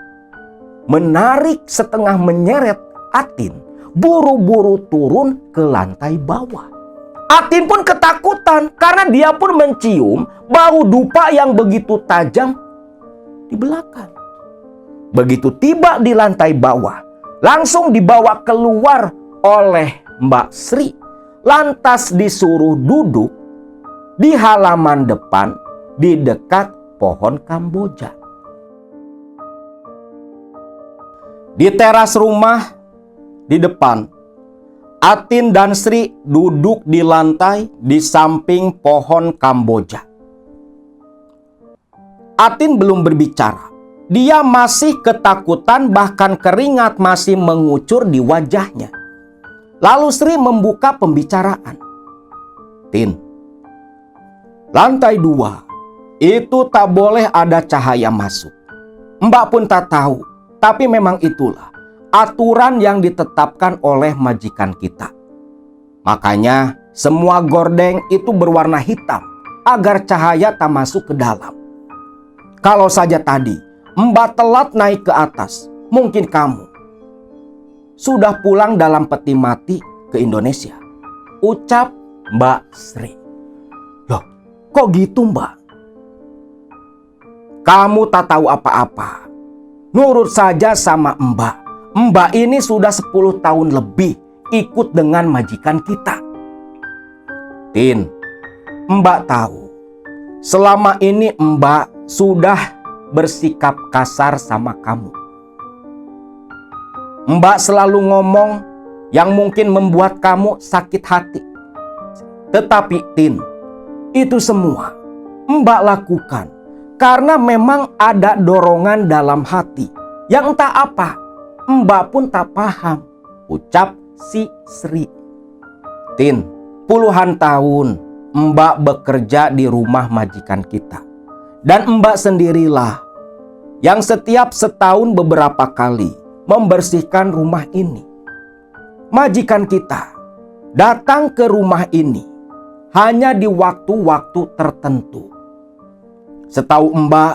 menarik setengah menyeret Atin, buru-buru turun ke lantai bawah. Atin pun ketakutan karena dia pun mencium bau dupa yang begitu tajam di belakang. Begitu tiba di lantai bawah, langsung dibawa keluar oleh Mbak Sri. Lantas disuruh duduk di halaman depan di dekat pohon Kamboja. Di teras rumah di depan, Atin dan Sri duduk di lantai di samping pohon Kamboja. Atin belum berbicara. Dia masih ketakutan, bahkan keringat masih mengucur di wajahnya. Lalu Sri membuka pembicaraan. "Tin, lantai 2 itu tak boleh ada cahaya masuk. Mbak pun tak tahu, tapi memang itulah aturan yang ditetapkan oleh majikan kita. Makanya semua gordeng itu berwarna hitam agar cahaya tak masuk ke dalam. Kalau saja tadi Mbak telat naik ke atas, mungkin kamu sudah pulang dalam peti mati ke Indonesia," ucap Mbak Sri. "Loh, kok gitu Mbak? Kamu tak tahu apa-apa. Nurut saja sama Mbak. Mbak ini sudah 10 tahun lebih ikut dengan majikan kita." "Tin, Mbak tahu. Selama ini Mbak sudah bersikap kasar sama kamu. Mbak selalu ngomong yang mungkin membuat kamu sakit hati. Tetapi Tin, itu semua Mbak lakukan karena memang ada dorongan dalam hati yang entah apa Mbak pun tak paham," ucap si Sri. "Tin, puluhan tahun Mbak bekerja di rumah majikan kita. Dan Mbak sendirilah yang setiap setahun beberapa kali membersihkan rumah ini. Majikan kita datang ke rumah ini hanya di waktu-waktu tertentu. Setahu Mbak,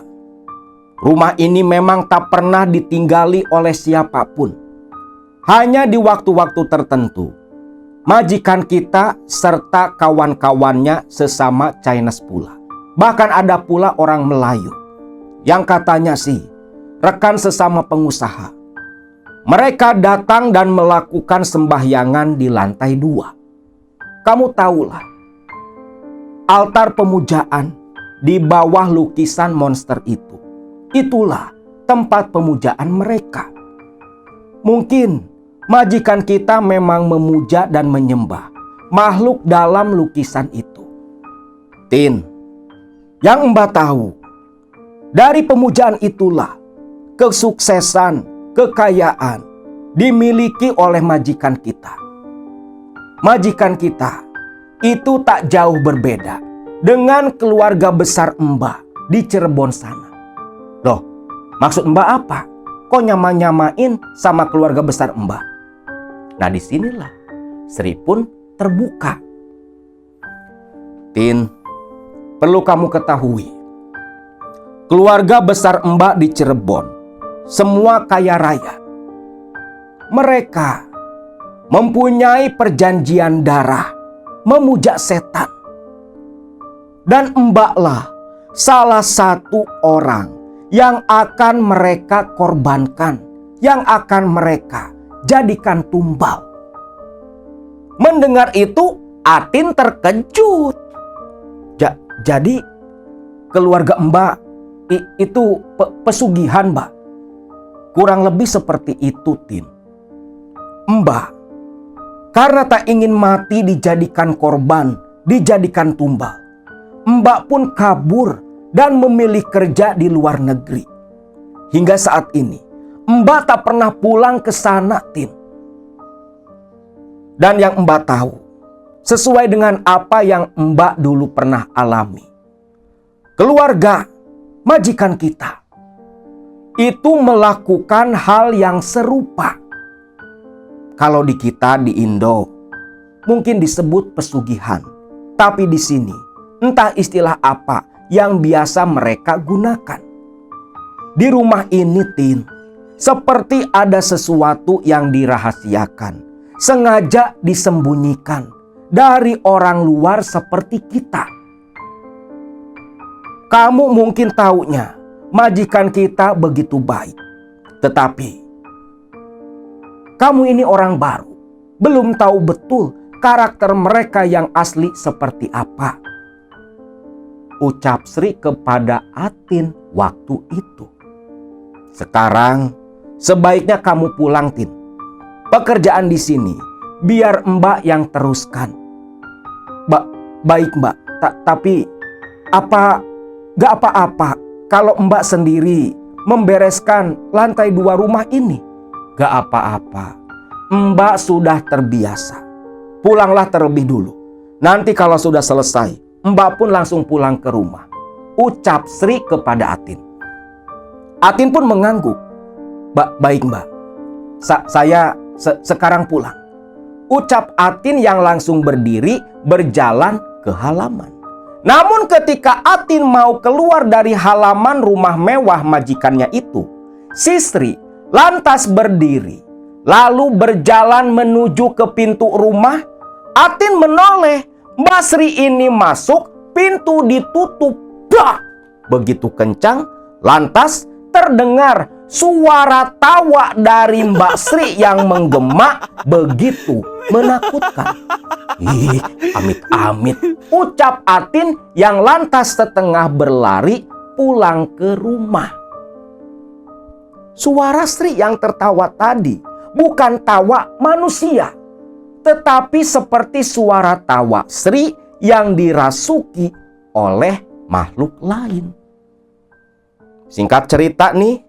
rumah ini memang tak pernah ditinggali oleh siapapun. Hanya di waktu-waktu tertentu, majikan kita serta kawan-kawannya sesama Chinese pula. Bahkan ada pula orang Melayu yang katanya sih rekan sesama pengusaha. Mereka datang dan melakukan sembahyangan di lantai 2. Kamu tahulah, altar pemujaan di bawah lukisan monster itu. Itulah tempat pemujaan mereka. Mungkin majikan kita memang memuja dan menyembah makhluk dalam lukisan itu. Tin, yang Mbak tahu, dari pemujaan itulah kesuksesan, kekayaan dimiliki oleh majikan kita. Majikan kita itu tak jauh berbeda dengan keluarga besar Mbak di Cirebon sana. Loh, maksud Mbak apa? Kok nyama-nyamain sama keluarga besar Mbak? Nah, disinilah Sri pun terbuka. Tin, perlu kamu ketahui, keluarga besar Mbak di Cirebon semua kaya raya. Mereka mempunyai perjanjian darah memuja setan. Dan mbaklah salah satu orang yang akan mereka korbankan, yang akan mereka jadikan tumbal. Mendengar itu, Atin terkejut. Jadi keluarga mbak itu pesugihan, mbak. Kurang lebih seperti itu, Tin. Mbak, karena tak ingin mati dijadikan korban, dijadikan tumbal, mbak pun kabur dan memilih kerja di luar negeri. Hingga saat ini, mbak tak pernah pulang ke sana, Tin. Dan yang mbak tahu, sesuai dengan apa yang mbak dulu pernah alami. Keluarga, majikan kita, itu melakukan hal yang serupa. Kalau di kita di Indo, mungkin disebut pesugihan. Tapi di sini, entah istilah apa yang biasa mereka gunakan. Di rumah ini, Tin, seperti ada sesuatu yang dirahasiakan, sengaja disembunyikan dari orang luar seperti kita. Kamu mungkin taunya, majikan kita begitu baik. Tetapi, kamu ini orang baru, belum tahu betul karakter mereka yang asli seperti apa. Ucap Sri kepada Atin waktu itu. Sekarang, sebaiknya kamu pulang, Tin. Pekerjaan di sini, biar mbak yang teruskan. Baik mbak, tapi gak apa-apa kalau mbak sendiri membereskan lantai 2 rumah ini. Gak apa-apa, mbak sudah terbiasa. Pulanglah terlebih dulu. Nanti kalau sudah selesai, mbak pun langsung pulang ke rumah. Ucap Sri kepada Atin. Atin pun mengangguk. Baik mbak, saya sekarang pulang. Ucap Atin yang langsung berdiri berjalan ke halaman. Namun ketika Atin mau keluar dari halaman rumah mewah majikannya itu, si Sri lantas berdiri, lalu berjalan menuju ke pintu rumah. Atin menoleh, Mbak Sri ini masuk, pintu ditutup. Bah! Begitu kencang, lantas terdengar suara tawa dari Mbak Sri yang menggema begitu menakutkan. Ih, amit-amit, ucap Atin yang lantas setengah berlari pulang ke rumah. Suara Sri yang tertawa tadi bukan tawa manusia, tetapi seperti suara tawa Sri yang dirasuki oleh makhluk lain. Singkat cerita nih,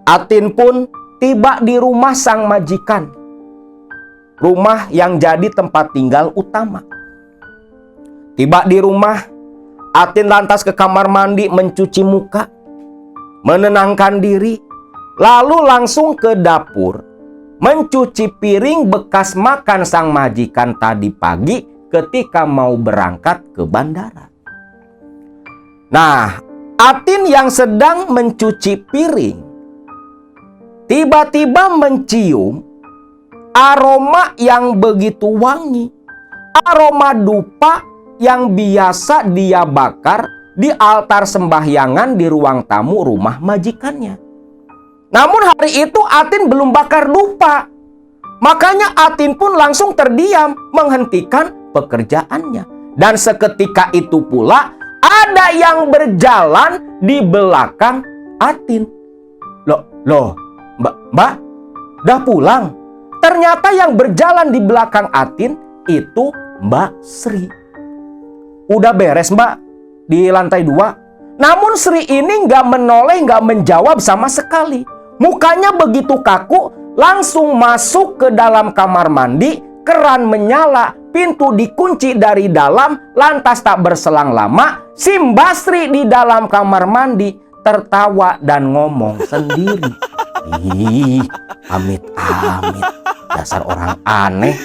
Atin pun tiba di rumah sang majikan. Rumah yang jadi tempat tinggal utama. Tiba di rumah, Atin lantas ke kamar mandi mencuci muka, menenangkan diri, lalu langsung ke dapur, mencuci piring bekas makan sang majikan tadi pagi ketika mau berangkat ke bandara. Nah, Atin yang sedang mencuci piring tiba-tiba mencium aroma yang begitu wangi, aroma dupa yang biasa dia bakar di altar sembahyangan di ruang tamu rumah majikannya. Namun hari itu Atin belum bakar dupa, makanya Atin pun langsung terdiam menghentikan pekerjaannya. Dan seketika itu pula ada yang berjalan di belakang Atin. Loh, Mbak, dah pulang? Ternyata yang berjalan di belakang Atin itu Mbak Sri. Udah beres mbak di lantai 2. Namun Sri ini nggak menoleh, nggak menjawab sama sekali. Mukanya begitu kaku, langsung masuk ke dalam kamar mandi. Keran menyala, pintu dikunci dari dalam. Lantas tak berselang lama, si Mbak Sri di dalam kamar mandi tertawa dan ngomong sendiri. Ih, amit-amit, dasar orang aneh,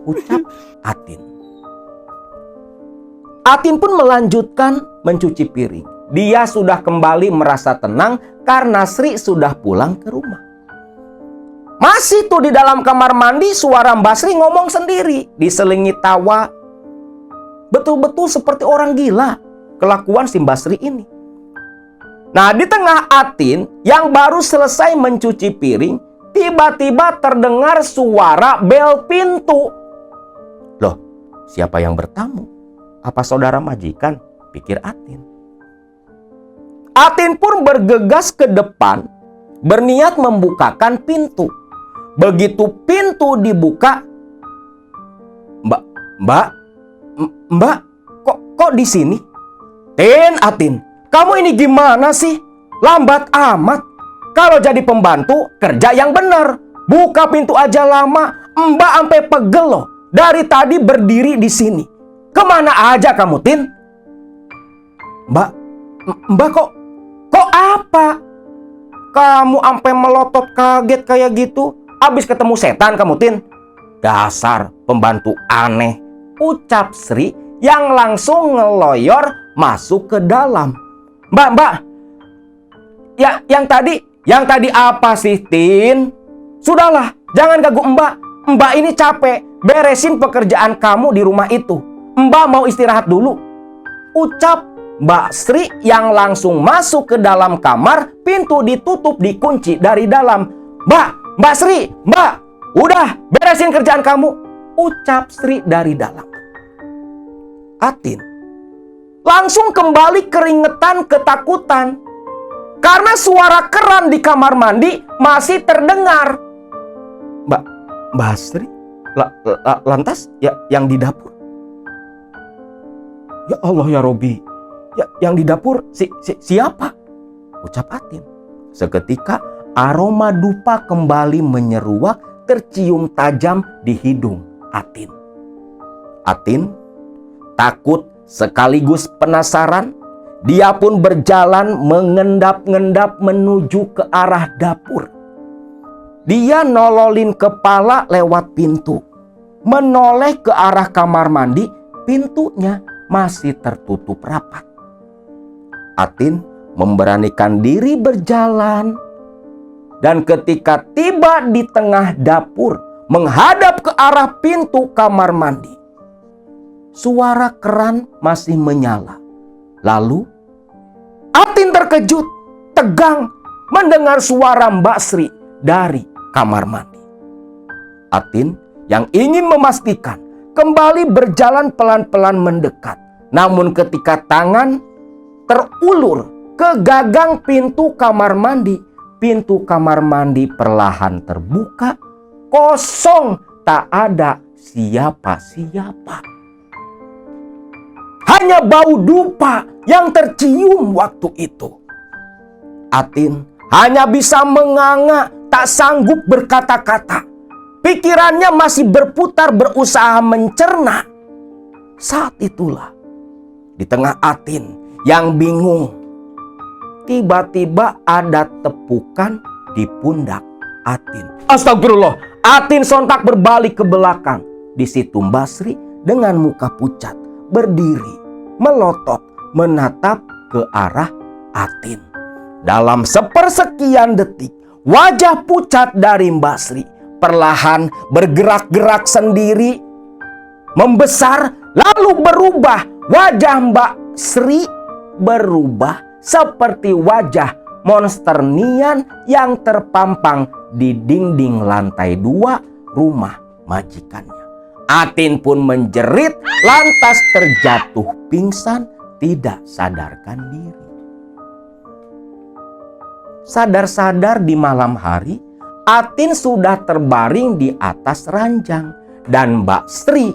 ucap Atin. Atin pun melanjutkan mencuci piring. Dia sudah kembali merasa tenang karena Sri sudah pulang ke rumah. Masih tuh di dalam kamar mandi suara Mbak Sri ngomong sendiri, diselingi tawa. Betul-betul seperti orang gila. kelakuan si Mbak Sri ini. Nah, di tengah Atin yang baru selesai mencuci piring, tiba-tiba terdengar suara bel pintu. Loh, siapa yang bertamu? Apa saudara majikan? Pikir Atin. Atin pun bergegas ke depan, berniat membukakan pintu. Begitu pintu dibuka, Mbak, kok di sini? Atin, kamu ini gimana sih? Lambat amat. Kalau jadi pembantu, kerja yang benar. Buka pintu aja lama. Mbak sampai pegel loh. Dari tadi berdiri di sini. Kemana aja kamu, Tin? Mbak kok apa? Kamu sampai melotot kaget kayak gitu? Abis ketemu setan kamu, Tin? Dasar pembantu aneh, ucap Sri yang langsung ngeloyor masuk ke dalam. Mbak, ya yang tadi apa sih, Tin? Sudahlah, jangan ganggu Mbak. Mbak ini capek beresin pekerjaan kamu di rumah itu. Mbak mau istirahat dulu, ucap Mbak Sri yang langsung masuk ke dalam kamar. Pintu ditutup dikunci dari dalam. Mbak Sri, Mbak, udah beresin kerjaan kamu, ucap Sri dari dalam. Atin langsung kembali keringetan ketakutan karena suara keran di kamar mandi masih terdengar. Mbak Sri, lantas ya yang di dapur? Ya Allah ya Robi, ya yang di dapur siapa? Ucap Atin. Seketika aroma dupa kembali menyeruak, tercium tajam di hidung Atin. Atin takut sekaligus penasaran. Dia pun berjalan mengendap-endap menuju ke arah dapur. Dia nololin kepala lewat pintu. Menoleh ke arah kamar mandi, pintunya masih tertutup rapat. Atin memberanikan diri berjalan. Dan ketika tiba di tengah dapur, menghadap ke arah pintu kamar mandi, suara keran masih menyala. Lalu Atin terkejut, tegang mendengar suara Mbak Sri dari kamar mandi. Atin yang ingin memastikan kembali berjalan pelan-pelan mendekat. Namun ketika tangan terulur ke gagang pintu kamar mandi, pintu kamar mandi perlahan terbuka, kosong, tak ada siapa-siapa. Hanya bau dupa yang tercium waktu itu. Atin hanya bisa menganga, tak sanggup berkata-kata. Pikirannya masih berputar berusaha mencerna. Saat itulah, di tengah Atin yang bingung, tiba-tiba ada tepukan di pundak Atin. Astagfirullah, Atin sontak berbalik ke belakang. Di situ Mbak Sri dengan muka pucat berdiri, melotot menatap ke arah Atin. Dalam sepersekian detik, wajah pucat dari Mbak Sri perlahan bergerak-gerak sendiri, membesar, lalu berubah. Wajah Mbak Sri berubah seperti wajah monster Nian yang terpampang di dinding lantai 2 rumah majikannya. Atin pun menjerit, lantas terjatuh pingsan, tidak sadarkan diri. Sadar-sadar di malam hari, Atin sudah terbaring di atas ranjang dan Mbak Sri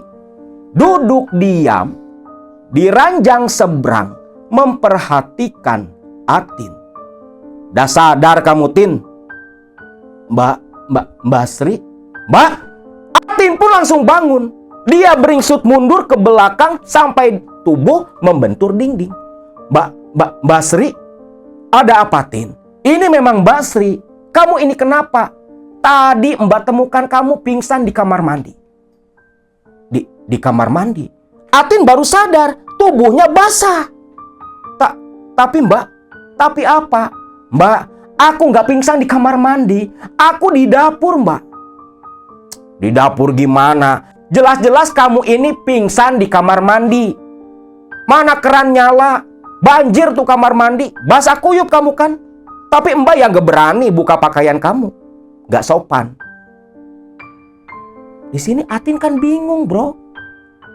duduk diam di ranjang seberang memperhatikan Atin. Dah sadar kamu, Tin? Mbak Sri? Mbak? Atin pun langsung bangun. Dia beringsut mundur ke belakang sampai tubuh membentur dinding. Mbak Sri? Ada apa, Tin? Ini memang Mbak Sri. Kamu ini kenapa? Tadi Mbak temukan kamu pingsan di kamar mandi. Di kamar mandi? Atin baru sadar tubuhnya basah. Tapi Mbak, tapi apa? Mbak, aku nggak pingsan di kamar mandi. Aku di dapur, Mbak. Di dapur gimana? Jelas-jelas kamu ini pingsan di kamar mandi. Mana keran nyala? Banjir tuh kamar mandi, basah kuyup kamu kan. Tapi Mbak yang gak berani buka pakaian kamu. Gak sopan. Di sini Atin kan bingung, bro.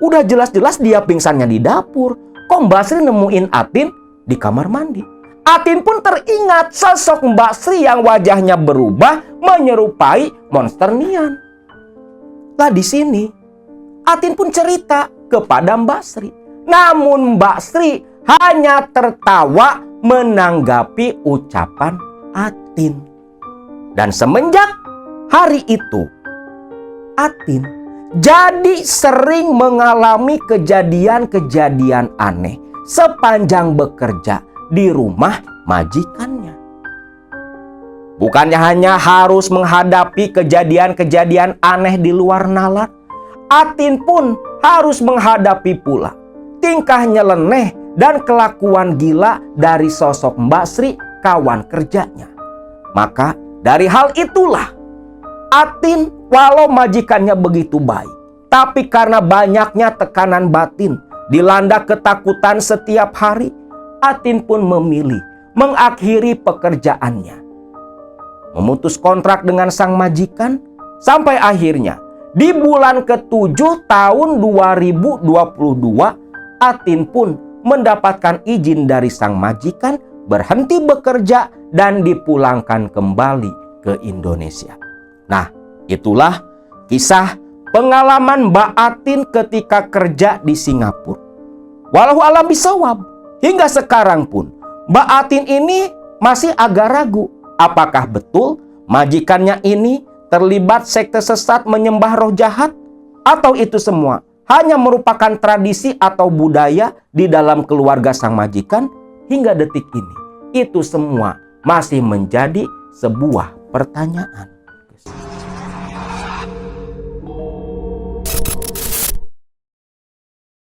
Udah jelas-jelas dia pingsannya di dapur. Kok Mbak Sri nemuin Atin di kamar mandi? Atin pun teringat sosok Mbak Sri yang wajahnya berubah menyerupai monster Nian. Lah di sini Atin pun cerita kepada Mbak Sri. Namun Mbak Sri hanya tertawa menanggapi ucapan Atin. Dan semenjak hari itu, Atin jadi sering mengalami kejadian-kejadian aneh sepanjang bekerja di rumah majikannya. Bukannya hanya harus menghadapi kejadian-kejadian aneh di luar nalar, Atin pun harus menghadapi pula tingkah nyeleneh dan kelakuan gila dari sosok Mbak Sri, kawan kerjanya. Maka dari hal itulah Atin walau majikannya begitu baik, tapi karena banyaknya tekanan batin, dilanda ketakutan setiap hari, Atin pun memilih mengakhiri pekerjaannya. Memutus kontrak dengan sang majikan sampai akhirnya di bulan ke-7 tahun 2022 Atin pun mendapatkan izin dari sang majikan berhenti bekerja dan dipulangkan kembali ke Indonesia. Nah, itulah kisah pengalaman Mbak Atin ketika kerja di Singapura. Walau alam bisawab, hingga sekarang pun Mbak Atin ini masih agak ragu apakah betul majikannya ini terlibat sekte sesat menyembah roh jahat, atau itu semua hanya merupakan tradisi atau budaya di dalam keluarga sang majikan. Hingga detik ini, itu semua masih menjadi sebuah pertanyaan.